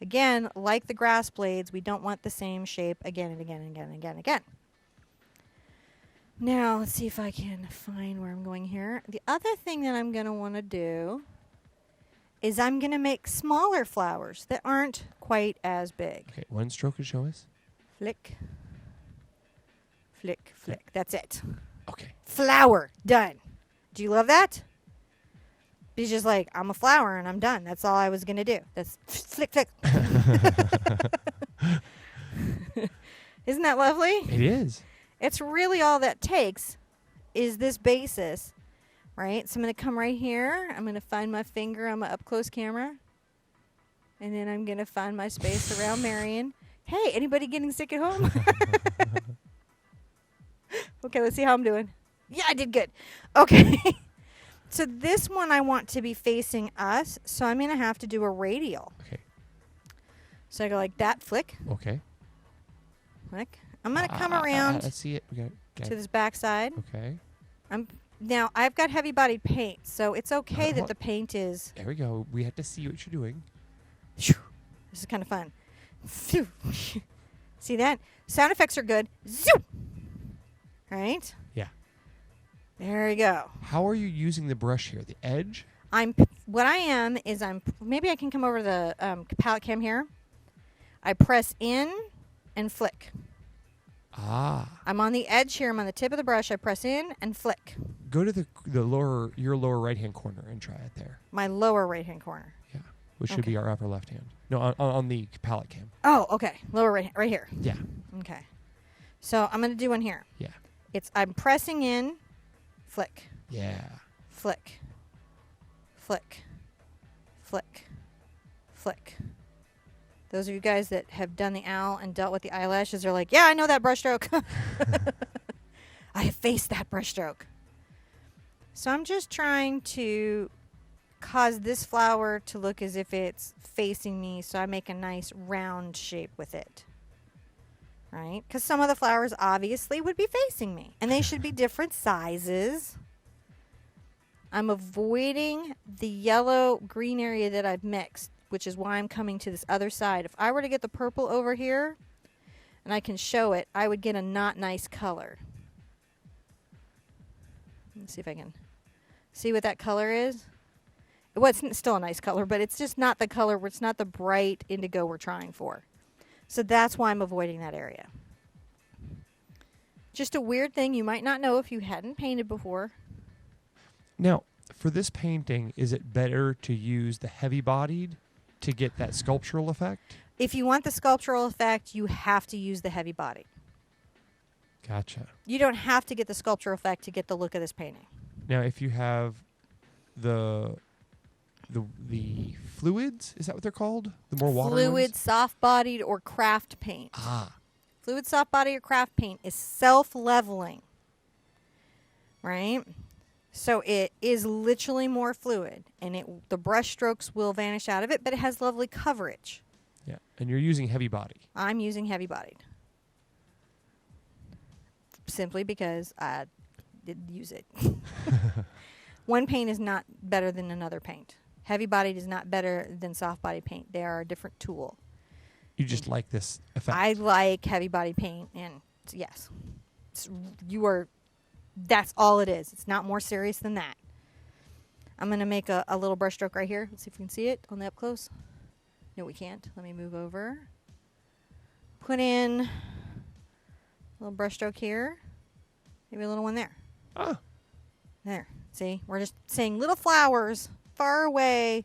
Speaker 1: Again, like the grass blades, we don't want the same shape again and again and again and again and again. Now, let's see if I can find where I'm going here. The other thing that I'm going to want to do is I'm going to make smaller flowers that aren't quite as big.
Speaker 2: Okay, one stroke to show us.
Speaker 1: Flick, flick, flick. That's it.
Speaker 2: Okay.
Speaker 1: Flower. Done. Do you love that? He's just like, I'm a flower and I'm done. That's all I was going to do. That's flick, flick. Isn't that lovely?
Speaker 2: It is.
Speaker 1: It's really all that takes is this basis, right? So I'm going to come right here. I'm going to find my finger on my up-close camera. And then I'm going to find my space around Marion. Hey, anybody getting sick at home? Okay, let's see how I'm doing. Yeah, I did good. Okay. So this one I want to be facing us, so I'm going to have to do a radial.
Speaker 2: Okay.
Speaker 1: So I go like that, flick,
Speaker 2: Okay.
Speaker 1: flick. I'm going to come around
Speaker 2: Let's see it. Okay.
Speaker 1: to this back side.
Speaker 2: Okay.
Speaker 1: Now, I've got heavy-bodied paint, so it's okay that
Speaker 2: what?
Speaker 1: the paint is...
Speaker 2: There we go. We have to see what you're doing.
Speaker 1: This is kind of fun. Phew. See that? Sound effects are good. Zoop! Right?
Speaker 2: Yeah.
Speaker 1: There you go.
Speaker 2: How are you using the brush here? The edge?
Speaker 1: What I am is maybe I can come over to the palette cam here. I press in and flick.
Speaker 2: Ah.
Speaker 1: I'm on the edge here. I'm on the tip of the brush. I press in and flick.
Speaker 2: Go to your lower right hand corner and try it there.
Speaker 1: My lower right-hand corner.
Speaker 2: Yeah. Which should
Speaker 1: Okay.
Speaker 2: be our upper left hand. No, on the palette cam.
Speaker 1: Oh, okay. Lower right here.
Speaker 2: Yeah.
Speaker 1: Okay. So I'm going to do one here.
Speaker 2: Yeah.
Speaker 1: I'm pressing in, flick,
Speaker 2: Yeah.
Speaker 1: flick, flick, flick, flick. Those of you guys that have done the owl and dealt with the eyelashes are like, yeah, I know that brushstroke. I have faced that brushstroke. So I'm just trying to cause this flower to look as if it's facing me, so I make a nice round shape with it. Right? Because some of the flowers obviously would be facing me, and they should be different sizes. I'm avoiding the yellow-green area that I've mixed, which is why I'm coming to this other side. If I were to get the purple over here, and I can show it, I would get a not nice color. Let's see if I can see what that color is. Well, it's still a nice color, but it's just not the color, it's not the bright indigo we're trying for. So that's why I'm avoiding that area. Just a weird thing you might not know if you hadn't painted before.
Speaker 2: Now, for this painting, is it better to use the heavy-bodied to get that sculptural effect?
Speaker 1: If you want the sculptural effect, you have to use the heavy body.
Speaker 2: Gotcha.
Speaker 1: You don't have to get the sculptural effect to get the look of this painting.
Speaker 2: Now, if you have the fluids, is that what they're called? The more water
Speaker 1: Fluid,
Speaker 2: ones?
Speaker 1: soft-bodied, or craft paint.
Speaker 2: Ah.
Speaker 1: Fluid, soft-bodied, or craft paint is self-leveling, right? So it is literally more fluid, and the brush strokes will vanish out of it, but it has lovely coverage.
Speaker 2: Yeah, and you're using heavy body.
Speaker 1: I'm using heavy-bodied. Simply because I didn't use it. One paint is not better than another paint. Heavy-bodied is not better than soft-body paint. They are a different tool.
Speaker 2: You just like this effect.
Speaker 1: I like heavy-body paint, and yes, that's all it is. It's not more serious than that. I'm going to make a little brush stroke right here. Let's see if we can see it on the up close. No, we can't. Let me move over. Put in a little brush stroke here. Maybe a little one there.
Speaker 2: Ah.
Speaker 1: There. See? We're just saying little flowers far away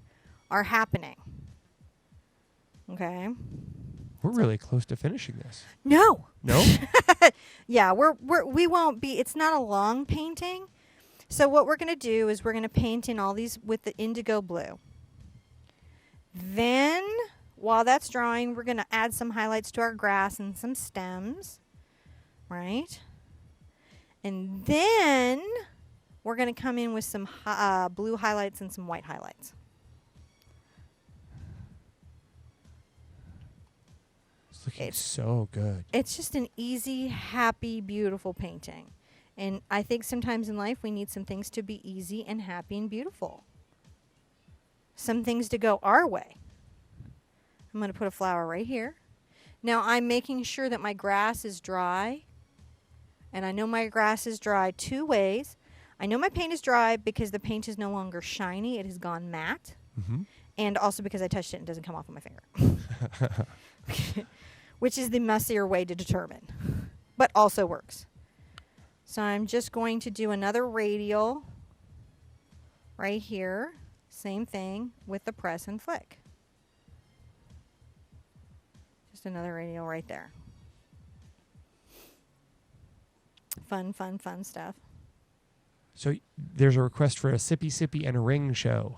Speaker 1: are happening. Okay?
Speaker 2: We're really close to finishing this.
Speaker 1: No.
Speaker 2: No?
Speaker 1: Yeah, we won't be. It's not a long painting. So what we're going to do is we're going to paint in all these with the indigo blue. Then, while that's drying, we're going to add some highlights to our grass and some stems. Right? And then we're going to come in with some blue highlights and some white highlights.
Speaker 2: It's looking so good.
Speaker 1: It's just an easy, happy, beautiful painting. And I think sometimes in life we need some things to be easy and happy and beautiful. Some things to go our way. I'm going to put a flower right here. Now I'm making sure that my grass is dry And I know my grass is dry 2 ways. I know my paint is dry because the paint is no longer shiny. It has gone matte.
Speaker 2: Mm-hmm.
Speaker 1: And also because I touched it and it doesn't come off on my finger. Which is the messier way to determine. But also works. So I'm just going to do another radial right here. Same thing with the press and flick. Just another radial right there. Fun, fun, fun stuff.
Speaker 2: So there's a request for a sippy sippy and a ring show.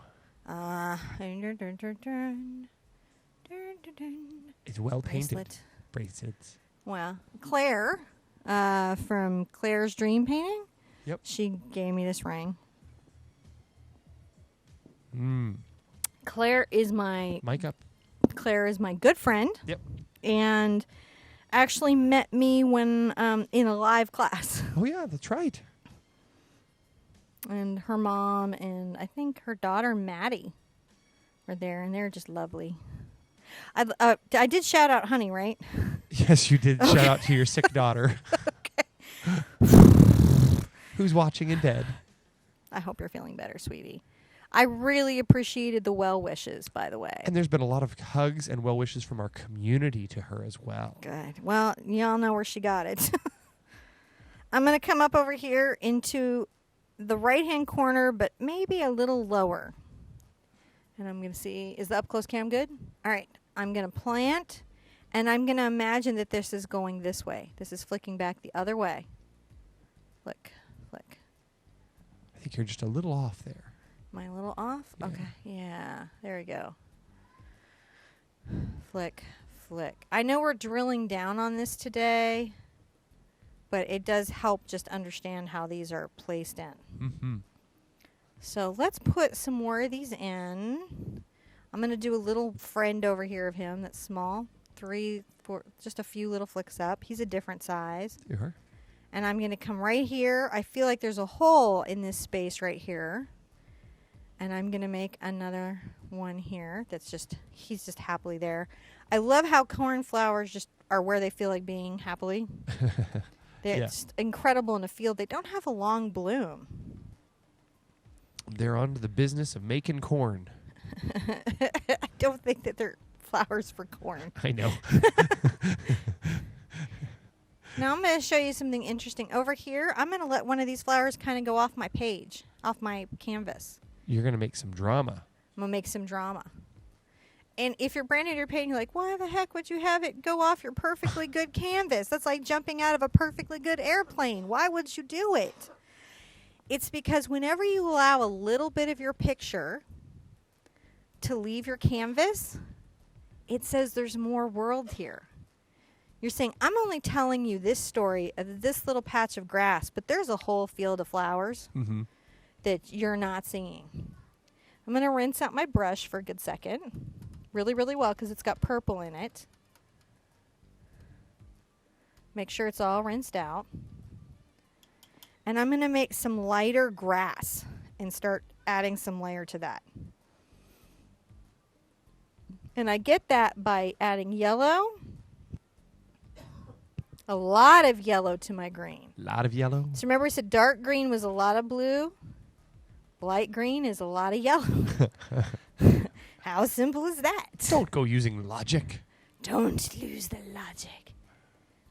Speaker 2: It's well painted. Bracelets.
Speaker 1: Well, Claire, from Claire's Dream Painting.
Speaker 2: Yep.
Speaker 1: She gave me this ring.
Speaker 2: Mm.
Speaker 1: Claire is my
Speaker 2: Mic up.
Speaker 1: Claire is my good friend.
Speaker 2: Yep.
Speaker 1: And actually met me when in a live class.
Speaker 2: Oh yeah, that's right.
Speaker 1: And her mom and I think her daughter Maddie were there, and they're just lovely. I did shout out Honey, right?
Speaker 2: Yes, you did. Shout out to your sick daughter. Who's watching in bed.
Speaker 1: I hope you're feeling better, sweetie. I really appreciated the well wishes, by the way.
Speaker 2: And there's been a lot of hugs and well wishes from our community to her as well.
Speaker 1: Good. Well, y'all know where she got it. I'm going to come up over here into the right-hand corner, but maybe a little lower. And I'm going to see, is the up-close cam good? All right. I'm going to plant, and I'm going to imagine that this is going this way. This is flicking back the other way. Flick, flick.
Speaker 2: I think you're just a little off there.
Speaker 1: Am I a little off?
Speaker 2: Yeah.
Speaker 1: Okay. Yeah. There we go. Flick, flick. I know we're drilling down on this today, but it does help just understand how these are placed in.
Speaker 2: Mm-hmm.
Speaker 1: So let's put some more of these in. I'm going to do a little friend over here of him that's small. 3, 4, just a few little flicks up. He's a different size.
Speaker 2: You heard?
Speaker 1: And I'm going to come right here. I feel like there's a hole in this space right here. And I'm going to make another one here that's just, he's just happily there. I love how cornflowers just are where they feel like being happily. They're just incredible in the field. They don't have a long bloom.
Speaker 2: They're on to the business of making corn.
Speaker 1: I don't think that they're flowers for corn.
Speaker 2: I know.
Speaker 1: Now I'm going to show you something interesting. Over here, I'm going to let one of these flowers kind of go off my page, off my canvas.
Speaker 2: You're going to make some drama.
Speaker 1: I'm going to make some drama. And if you're brand new to your painting, you're like, why the heck would you have it go off your perfectly good canvas? That's like jumping out of a perfectly good airplane. Why would you do it? It's because whenever you allow a little bit of your picture to leave your canvas, it says there's more world here. You're saying, I'm only telling you this story of this little patch of grass, but there's a whole field of flowers that you're not seeing. I'm going to rinse out my brush for a good second. Really, really well, because it's got purple in it. Make sure it's all rinsed out. And I'm going to make some lighter grass and start adding some layer to that. And I get that by adding yellow. A lot of yellow to my green.
Speaker 2: A lot of yellow.
Speaker 1: So remember we said dark green was a lot of blue. Light green is a lot of yellow. How simple is that?
Speaker 2: Don't go using logic.
Speaker 1: Don't lose the logic.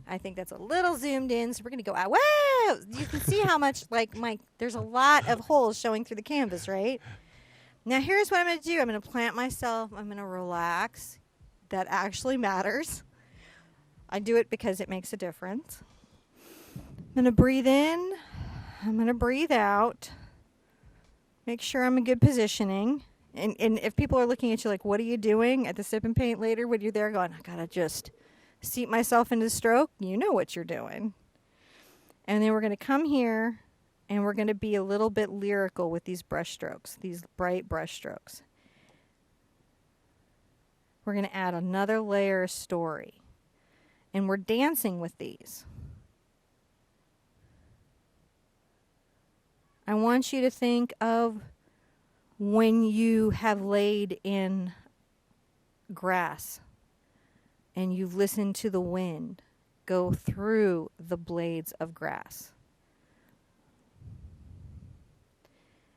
Speaker 1: I think that's a little zoomed in, so we're going to go out. Whoa! You can see how much, there's a lot of holes showing through the canvas, right? Now, here's what I'm going to do. I'm going to plant myself. I'm going to relax. That actually matters. I do it because it makes a difference. I'm going to breathe in. I'm going to breathe out. Make sure I'm in good positioning. And if people are looking at you like, what are you doing at the sip and paint later when you're there going, I got to just seat myself into stroke, you know what you're doing. And then we're going to come here and we're going to be a little bit lyrical with these brush strokes, these bright brush strokes. We're going to add another layer of story. And we're dancing with these. I want you to think of when you have laid in grass and you've listened to the wind go through the blades of grass.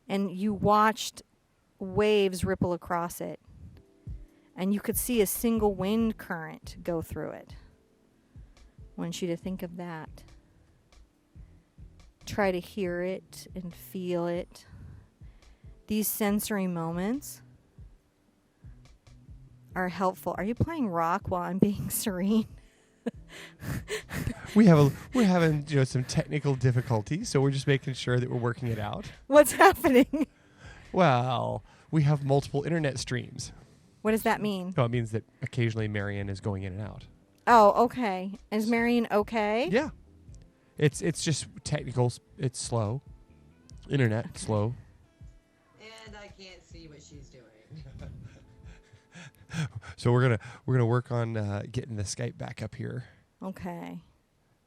Speaker 1: And you watched waves ripple across it. And you could see a single wind current go through it. I want you to think of that. Try to hear it and feel it. These sensory moments are helpful. Are you playing rock while I'm being serene?
Speaker 2: We're having some technical difficulties, so we're just making sure that we're working it out.
Speaker 1: What's happening?
Speaker 2: Well, we have multiple internet streams.
Speaker 1: What does that mean?
Speaker 2: So it means that occasionally Marion is going in and out.
Speaker 1: Oh, okay. Is Marion okay?
Speaker 2: Yeah. It's just technical. It's slow. Internet slow.
Speaker 3: And I can't see what she's doing.
Speaker 2: So we're gonna work on getting the Skype back up here.
Speaker 1: Okay.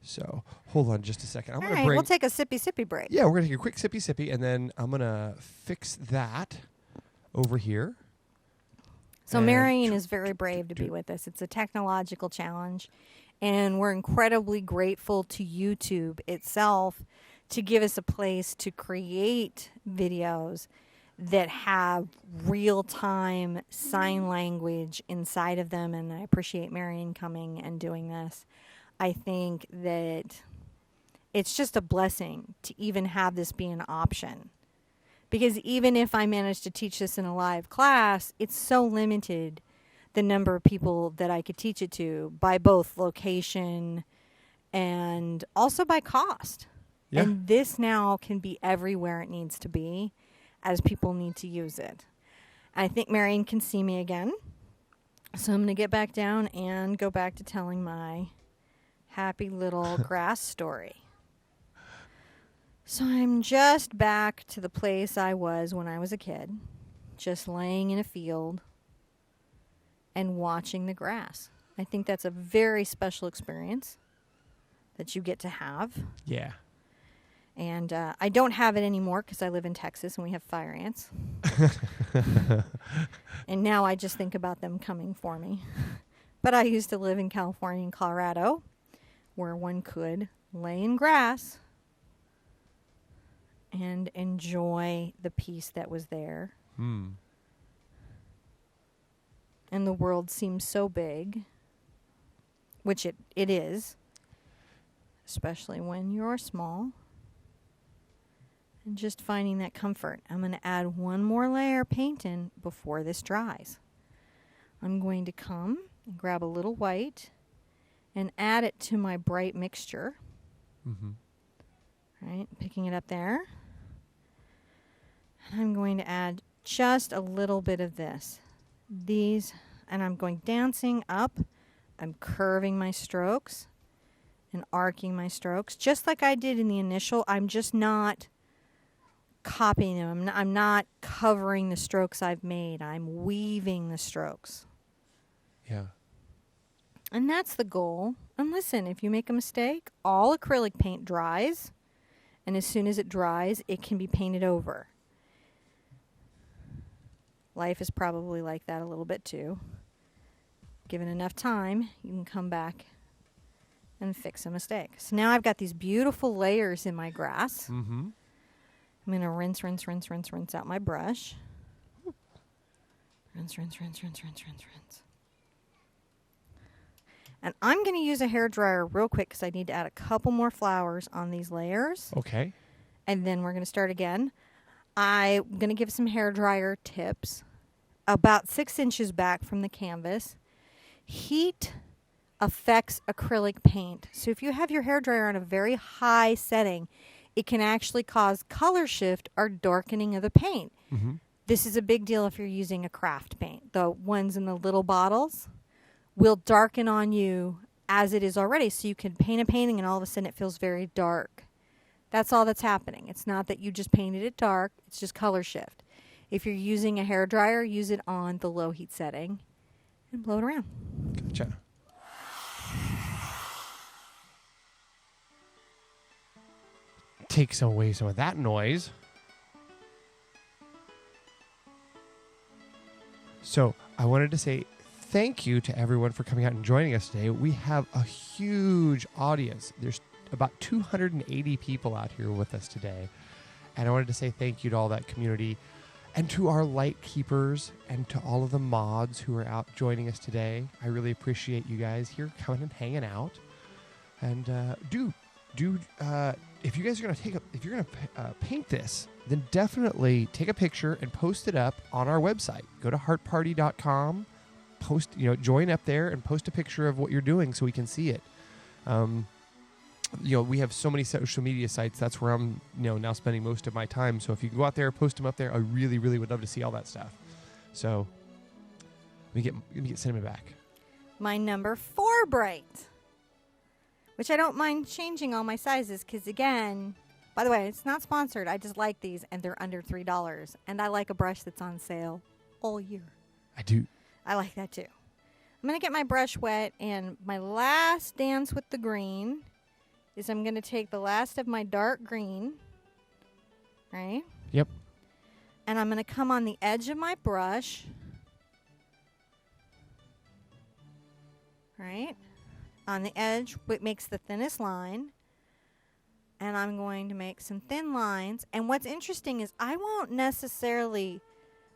Speaker 2: So hold on just a second.
Speaker 1: All right, we'll take a sippy break.
Speaker 2: Yeah, we're gonna take a quick sippy, and then I'm gonna fix that over here.
Speaker 1: So Marion is very brave to be with us. It's a technological challenge, and we're incredibly grateful to YouTube itself to give us a place to create videos that have real-time sign language inside of them, and I appreciate Marion coming and doing this. I think that it's just a blessing to even have this be an option. Because even if I manage to teach this in a live class, it's so limited, the number of people that I could teach it to, by both location and also by cost.
Speaker 2: Yeah.
Speaker 1: And this now can be everywhere it needs to be as people need to use it. I think Marion can see me again. So I'm going to get back down and go back to telling my happy little grass story. So I'm just back to the place I was when I was a kid, just laying in a field and watching the grass. I think that's a very special experience that you get to have.
Speaker 2: Yeah.
Speaker 1: And I don't have it anymore because I live in Texas and we have fire ants. And now I just think about them coming for me. But I used to live in California and Colorado where one could lay in grass and enjoy the peace that was there.
Speaker 2: Hmm.
Speaker 1: And the world seems so big, which it is, especially when you're small. And just finding that comfort. I'm going to add one more layer of painting before this dries. I'm going to come and grab a little white and add it to my bright mixture.
Speaker 2: Mm-hmm.
Speaker 1: Right, picking it up there. And I'm going to add just a little bit of this. These, and I'm going dancing up. I'm curving my strokes and arcing my strokes, just like I did in the initial. I'm just not copying them. I'm not covering the strokes I've made. I'm weaving the strokes.
Speaker 2: Yeah.
Speaker 1: And that's the goal. And listen, if you make a mistake, all acrylic paint dries. And as soon as it dries, it can be painted over. Life is probably like that a little bit too. Given enough time, you can come back and fix a mistake. So now I've got these beautiful layers in my grass.
Speaker 2: Mm-hmm.
Speaker 1: I'm going to rinse out my brush. Rinse. And I'm going to use a hairdryer real quick because I need to add a couple more flowers on these layers.
Speaker 2: Okay.
Speaker 1: And then we're going to start again. I'm going to give some hairdryer tips. About 6 inches back from the canvas. Heat affects acrylic paint. So if you have your hairdryer on a very high setting, it can actually cause color shift or darkening of the paint.
Speaker 2: Mm-hmm.
Speaker 1: This is a big deal if you're using a craft paint. The ones in the little bottles will darken on you as it is already. So you can paint a painting and all of a sudden it feels very dark. That's all that's happening. It's not that you just painted it dark. It's just color shift. If you're using a hairdryer, use it on the low heat setting and blow it around.
Speaker 2: Gotcha. Takes away some of that noise. So I wanted to say thank you to everyone for coming out and joining us today. We have a huge audience. There's about 280 people out here with us today. And I wanted to say thank you to all that community and to our light keepers and to all of the mods who are out joining us today. I really appreciate you guys here coming and hanging out. And if you guys are gonna paint this, then definitely take a picture and post it up on our website. Go to heartparty.com, join up there and post a picture of what you're doing so we can see it. We have so many social media sites. That's where I'm, now spending most of my time. So if you can go out there, post them up there, I really, really would love to see all that stuff. So let me get cinnamon back.
Speaker 1: My number 4 bright, which I don't mind changing all my sizes because, again, by the way, it's not sponsored. I just like these, and they're under $3. And I like a brush that's on sale all year.
Speaker 2: I do.
Speaker 1: I like that too. I'm going to get my brush wet, and my last dance with the green is I'm going to take the last of my dark green, right?
Speaker 2: Yep.
Speaker 1: And I'm going to come on the edge of my brush, right? On the edge, what makes the thinnest line. And I'm going to make some thin lines. And what's interesting is I won't necessarily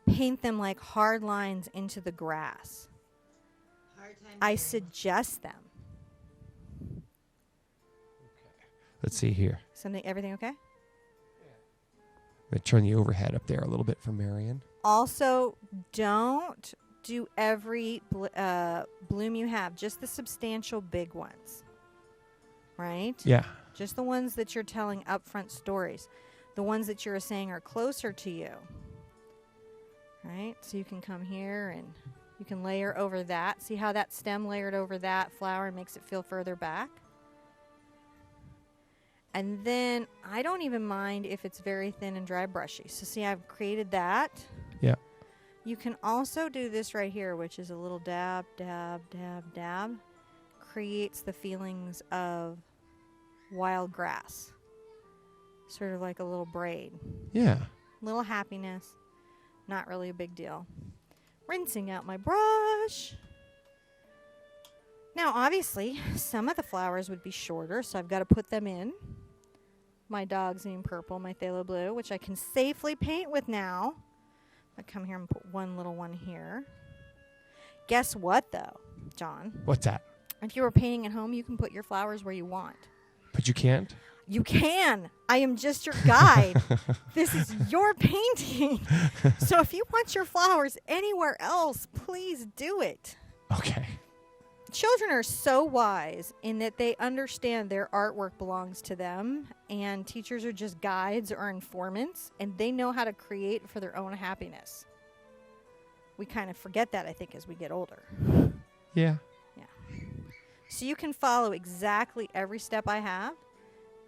Speaker 1: paint them like hard lines into the grass.
Speaker 3: Hard time
Speaker 1: I
Speaker 3: hearing.
Speaker 1: suggest them.
Speaker 2: Let's see here.
Speaker 1: Everything okay?
Speaker 2: I'm going to turn the overhead up there a little bit for Marion.
Speaker 1: Also, don't do every bloom you have, just the substantial big ones, right?
Speaker 2: Yeah.
Speaker 1: Just the ones that you're telling upfront stories. The ones that you're saying are closer to you, right? So you can come here and you can layer over that. See how that stem layered over that flower makes it feel further back? And then I don't even mind if it's very thin and dry brushy. So see, I've created that.
Speaker 2: Yeah.
Speaker 1: You can also do this right here, which is a little dab, dab, dab, dab. Creates the feelings of wild grass. Sort of like a little braid.
Speaker 2: Yeah.
Speaker 1: Little happiness. Not really a big deal. Rinsing out my brush. Now, obviously, some of the flowers would be shorter, so I've got to put them in. My dog's name purple, my phthalo blue, which I can safely paint with now. I come here and put one little one here. Guess what, though, John?
Speaker 2: What's that?
Speaker 1: If you were painting at home, you can put your flowers where you want.
Speaker 2: But you can't?
Speaker 1: You can. I am just your guide. This is your painting. So if you want your flowers anywhere else, please do it.
Speaker 2: Okay.
Speaker 1: Children are so wise in that they understand their artwork belongs to them, and teachers are just guides or informants, and they know how to create for their own happiness. We kind of forget that, I think, as we get older.
Speaker 2: Yeah.
Speaker 1: So you can follow exactly every step I have,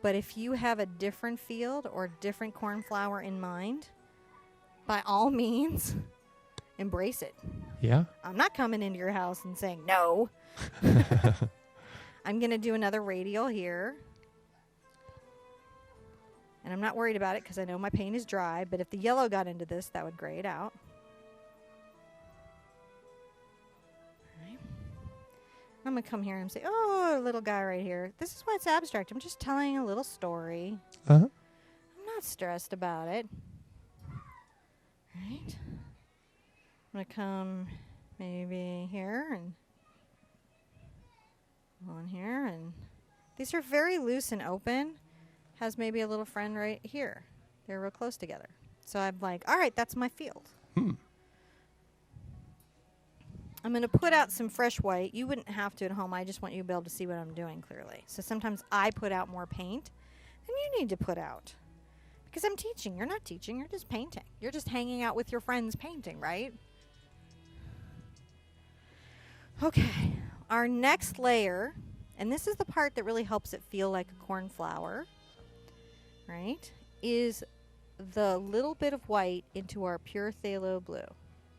Speaker 1: but if you have a different field or different cornflower in mind, by all means, embrace it.
Speaker 2: Yeah?
Speaker 1: I'm not coming into your house and saying no. I'm going to do another radial here. And I'm not worried about it because I know my paint is dry, but if the yellow got into this, that would gray it out. I'm going to come here and say, oh, little guy right here. This is why it's abstract. I'm just telling a little story.
Speaker 2: Uh-huh.
Speaker 1: I'm not stressed about it. Right? I'm going to come maybe here and on here. And these are very loose and open. Has maybe a little friend right here. They're real close together. So I'm like, all right, that's my field. I'm going to put out some fresh white. You wouldn't have to at home. I just want you to be able to see what I'm doing clearly. So sometimes I put out more paint than you need to put out. Because I'm teaching. You're not teaching. You're just painting. You're just hanging out with your friends painting, right? Okay. Our next layer, and this is the part that really helps it feel like a cornflower, right, is the little bit of white into our pure phthalo blue.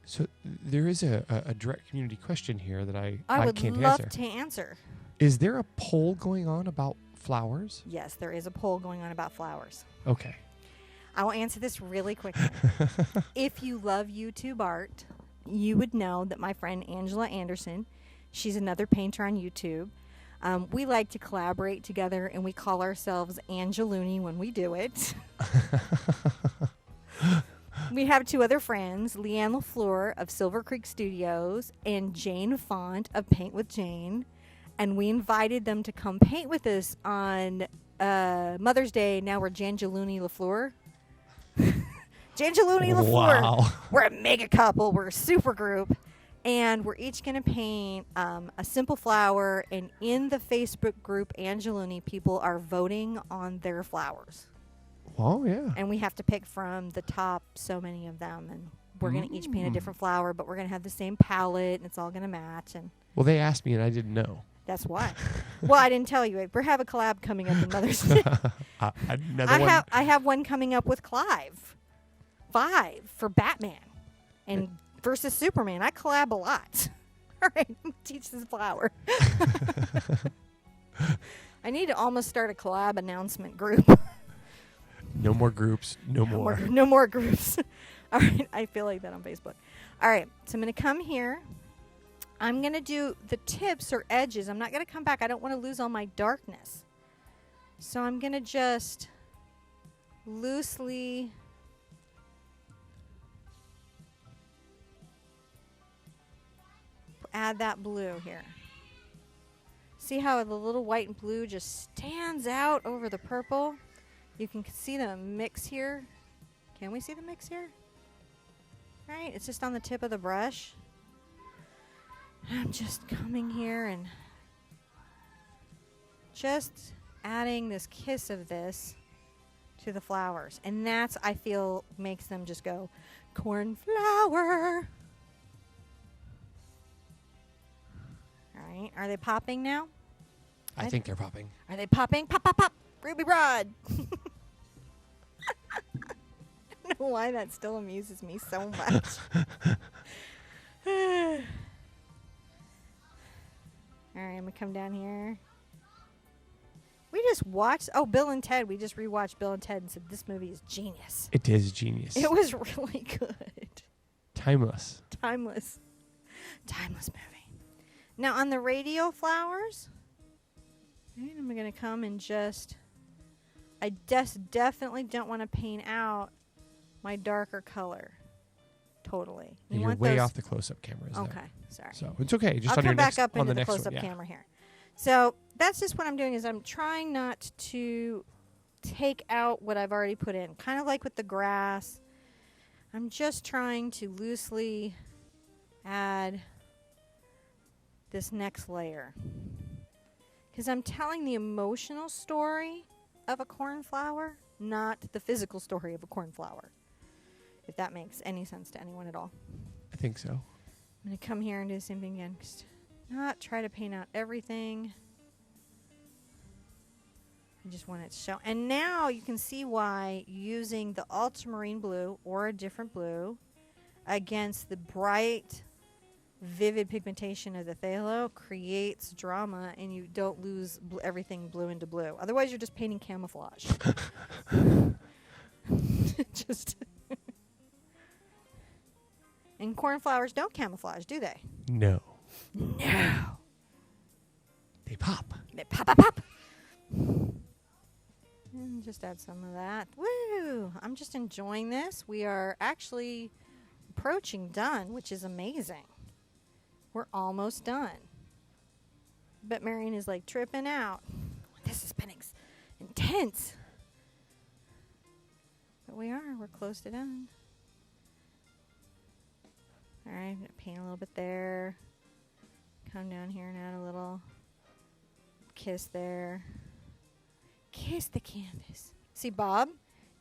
Speaker 2: So there is a direct community question here that I
Speaker 1: would
Speaker 2: can't
Speaker 1: love
Speaker 2: answer.
Speaker 1: to answer.
Speaker 2: Is there a poll going on about flowers?
Speaker 1: Yes, there is a poll going on about flowers.
Speaker 2: Okay.
Speaker 1: I will answer this really quickly. If you love YouTube art, you would know that my friend Angela Anderson, she's another painter on YouTube. We like to collaborate together, and we call ourselves Angeluni when we do it. We have two other friends, Leanne LaFleur of Silver Creek Studios and Jane Font of Paint with Jane. And we invited them to come paint with us on Mother's Day. Now we're Jangeluni LaFleur. Jangeluni LaFleur.
Speaker 2: Wow.
Speaker 1: We're a mega couple. We're a super group. And we're each going to paint a simple flower. And in the Facebook group, Angeluni, people are voting on their flowers.
Speaker 2: Oh, yeah.
Speaker 1: And we have to pick from the top so many of them. And we're going to each paint a different flower, but we're going to have the same palette, and it's all going to match. And
Speaker 2: Well, they asked me, and I didn't know.
Speaker 1: that's why. Well, I didn't tell you. We have a collab coming up in Mother's Day.
Speaker 2: Another one.
Speaker 1: I have one coming up with Clive. 5 for Batman and versus Superman. I collab a lot. All right, teach this flower. I need to almost start a collab announcement group.
Speaker 2: No more groups. No more.
Speaker 1: No more groups. All right, I feel like that on Facebook. All right, so I'm going to come here. I'm going to do the tips or edges. I'm not going to come back. I don't want to lose all my darkness. So I'm going to just loosely add that blue here. See how the little white and blue just stands out over the purple? You can see the mix here. Can we see the mix here? Right, it's just on the tip of the brush. I'm just coming here and just adding this kiss of this to the flowers. And that's, I feel, makes them just go, cornflower. All right, are they popping now?
Speaker 2: I think they're popping.
Speaker 1: Are they popping? Pop, pop, pop. Ruby Rod. I don't know why that still amuses me so much. All right, I'm going to come down here. We just watched, Bill and Ted. We just rewatched Bill and Ted and said this movie is genius.
Speaker 2: It is genius.
Speaker 1: It was really good.
Speaker 2: Timeless.
Speaker 1: Timeless movie. Now on the radio flowers, right, I'm going to come and I definitely don't want to paint out my darker color. Totally.
Speaker 2: And you're way off the close-up cameras.
Speaker 1: Okay, sorry.
Speaker 2: So it's okay. Just
Speaker 1: I'll
Speaker 2: on your
Speaker 1: come back
Speaker 2: next,
Speaker 1: up
Speaker 2: on
Speaker 1: into
Speaker 2: the
Speaker 1: the
Speaker 2: next
Speaker 1: close-up
Speaker 2: one. Yeah.
Speaker 1: camera here. So that's just what I'm doing is I'm trying not to take out what I've already put in. Kind of like with the grass. I'm just trying to loosely add this next layer. Because I'm telling the emotional story of a cornflower, not the physical story of a cornflower. If that makes any sense to anyone at all.
Speaker 2: I think so.
Speaker 1: I'm going to come here and do the same thing again. Just not try to paint out everything. I just want it to show. And now you can see why using the ultramarine blue or a different blue against the bright, vivid pigmentation of the phthalo creates drama, and you don't lose everything blue into blue. Otherwise, you're just painting camouflage. Just and cornflowers don't camouflage, do they?
Speaker 2: No.
Speaker 1: No.
Speaker 2: They pop.
Speaker 1: They pop, pop, pop. And just add some of that. Woo! I'm just enjoying this. We are actually approaching done, which is amazing. We're almost done. But Marion is like tripping out. This has been intense. But we are. We're close to done. All right, I'm going to paint a little bit there. Come down here and add a little kiss there. Kiss the canvas. See, Bob?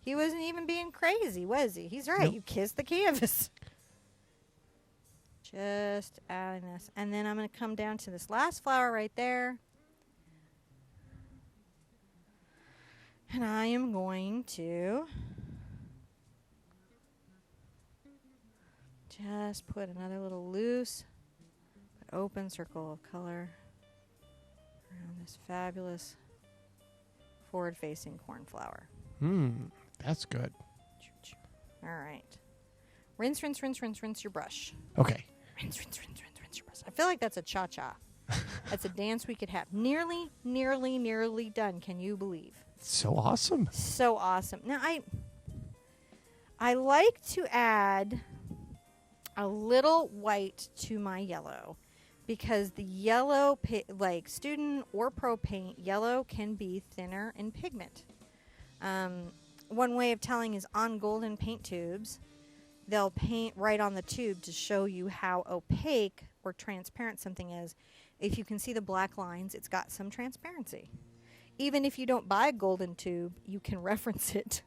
Speaker 1: He wasn't even being crazy, was he? He's right.
Speaker 2: Nope.
Speaker 1: You kissed the canvas. Just adding this. And then I'm going to come down to this last flower right there. And I am going to just put another little loose but open circle of color around this fabulous forward-facing cornflower.
Speaker 2: That's good.
Speaker 1: All right. Rinse, rinse, rinse, rinse, rinse your brush.
Speaker 2: Okay.
Speaker 1: Rinse, rinse, rinse, rinse, rinse your brush. I feel like that's a cha-cha. That's a dance we could have. Nearly done. Can you believe?
Speaker 2: So awesome.
Speaker 1: So awesome. Now, I like to add a little white to my yellow because the yellow, like student or pro paint, yellow can be thinner in pigment. One way of telling is on golden paint tubes, they'll paint right on the tube to show you how opaque or transparent something is. If you can see the black lines, it's got some transparency. Even if you don't buy a golden tube, you can reference it.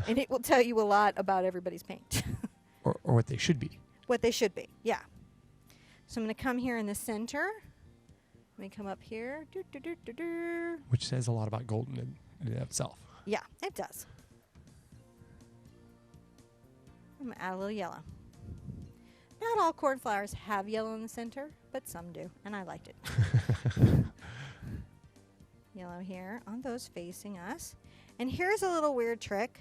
Speaker 1: And it will tell you a lot about everybody's paint.
Speaker 2: or what they should be.
Speaker 1: What they should be, yeah. So I'm going to come here in the center. Let me come up here.
Speaker 2: Which says a lot about golden in itself.
Speaker 1: Yeah, it does. I'm going to add a little yellow. Not all cornflowers have yellow in the center, but some do, and I liked it. Yellow here on those facing us. And here's a little weird trick.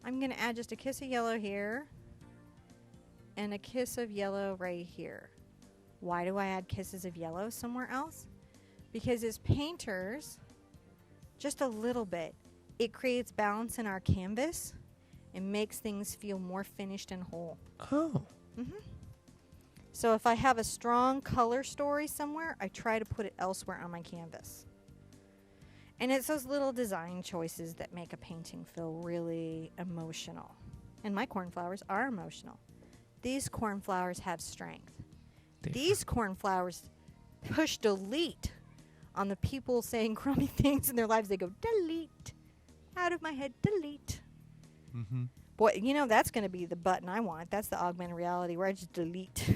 Speaker 1: I'm going to add just a kiss of yellow here and a kiss of yellow right here. Why do I add kisses of yellow somewhere else? Because as painters, just a little bit, it creates balance in our canvas and makes things feel more finished and whole.
Speaker 2: Oh.
Speaker 1: So if I have a strong color story somewhere, I try to put it elsewhere on my canvas. And it's those little design choices that make a painting feel really emotional. And my cornflowers are emotional. These cornflowers have strength. These cornflowers push delete on the people saying crummy things in their lives. They go, delete. Out of my head, delete. Boy, you know, that's going to be the button I want. That's the augmented reality where I just delete.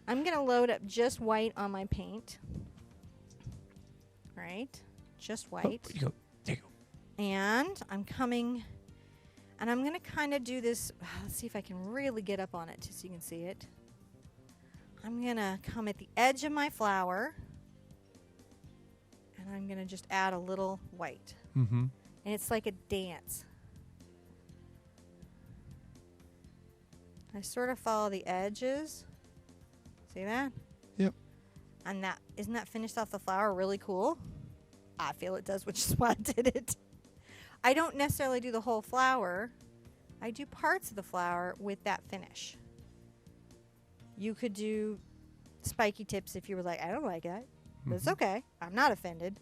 Speaker 1: I'm going to load up just white on my paint. Right? Just white.
Speaker 2: Oh, you go. There you go.
Speaker 1: And I'm coming, and I'm going to kind of do this. Let's see if I can really get up on it so you can see it. I'm going to come at the edge of my flower, and I'm going to just add a little white. And it's like a dance. I sort of follow the edges. See that?
Speaker 2: Yep.
Speaker 1: And that, isn't that finished off the flower really cool? I feel it does, which is why I did it. I don't necessarily do the whole flower. I do parts of the flower with that finish. You could do spiky tips if you were like, I don't like that. But it's okay. I'm not offended.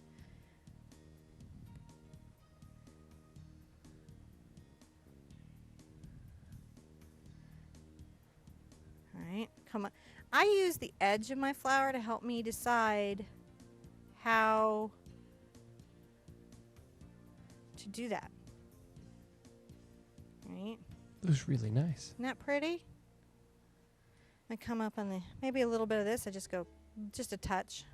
Speaker 1: All right, come on. I use the edge of my flower to help me decide how to do that. Right?
Speaker 2: It was really nice.
Speaker 1: Isn't that pretty? I come up on the, maybe a little bit of this. I just go, just a touch.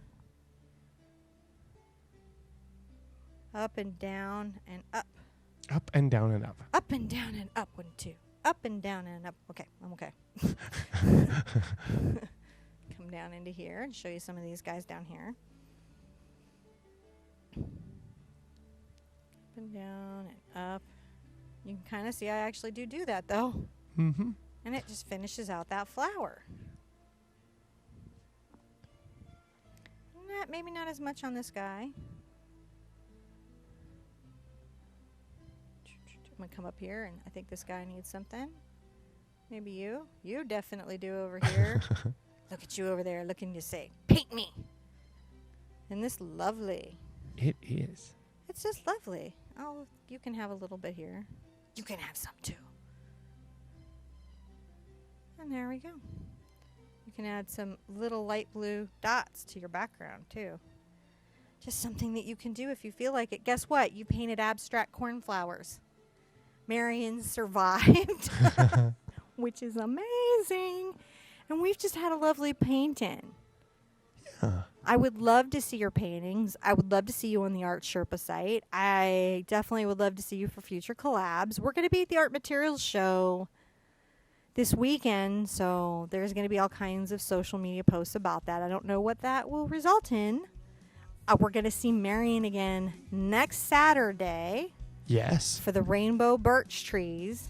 Speaker 1: Up and down and up.
Speaker 2: Up and down and up.
Speaker 1: Up and down and up. 1, 2. Up and down and up. Okay, I'm okay. Come down into here and show you some of these guys down here. Up and down and up. You can kind of see I actually do that though. And it just finishes out that flower. Maybe not as much on this guy. I'm going to come up here, and I think this guy needs something. Maybe you. You definitely do over here. Look at you over there looking to say, paint me. Isn't this lovely?
Speaker 2: It is.
Speaker 1: It's just lovely. Oh, you can have a little bit here. You can have some too. And there we go. You can add some little light blue dots to your background too. Just something that you can do if you feel like it. Guess what? You painted abstract cornflowers. Marion survived, which is amazing. And we've just had a lovely painting.
Speaker 2: Yeah.
Speaker 1: I would love to see your paintings. I would love to see you on the Art Sherpa site. I definitely would love to see you for future collabs. We're going to be at the Art Materials Show this weekend, so there's going to be all kinds of social media posts about that. I don't know what that will result in. We're going to see Marion again next Saturday.
Speaker 2: Yes.
Speaker 1: For the rainbow birch trees.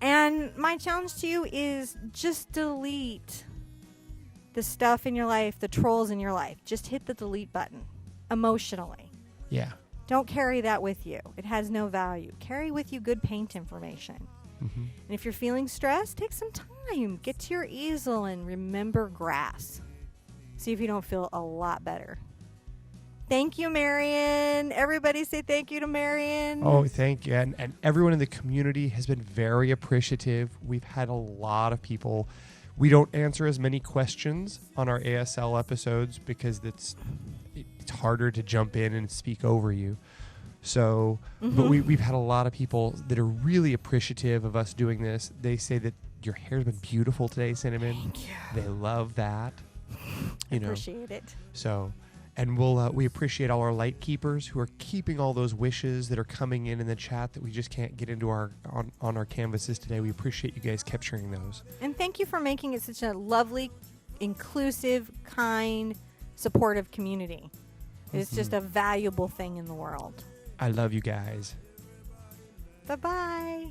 Speaker 1: And my challenge to you is just delete the stuff in your life, the trolls in your life. Just hit the delete button emotionally.
Speaker 2: Yeah.
Speaker 1: Don't carry that with you. It has no value. Carry with you good paint information.
Speaker 2: Mm-hmm.
Speaker 1: And if you're feeling stressed, take some time. Get to your easel and remember grass. See if you don't feel a lot better. Thank you, Marion. Everybody say thank you to Marion.
Speaker 2: Oh, thank you. And everyone in the community has been very appreciative. We've had a lot of people. We don't answer as many questions on our ASL episodes because it's harder to jump in and speak over you. So, but we've had a lot of people that are really appreciative of us doing this. They say that your hair's been beautiful today, Cinnamon.
Speaker 1: Thank you.
Speaker 2: They love that. You know.
Speaker 1: Appreciate it.
Speaker 2: So, and we appreciate all our light keepers who are keeping all those wishes that are coming in the chat that we just can't get into on our canvases today. We appreciate you guys capturing those.
Speaker 1: And thank you for making it such a lovely, inclusive, kind, supportive community. It's just a valuable thing in the world.
Speaker 2: I love you guys.
Speaker 1: Bye-bye.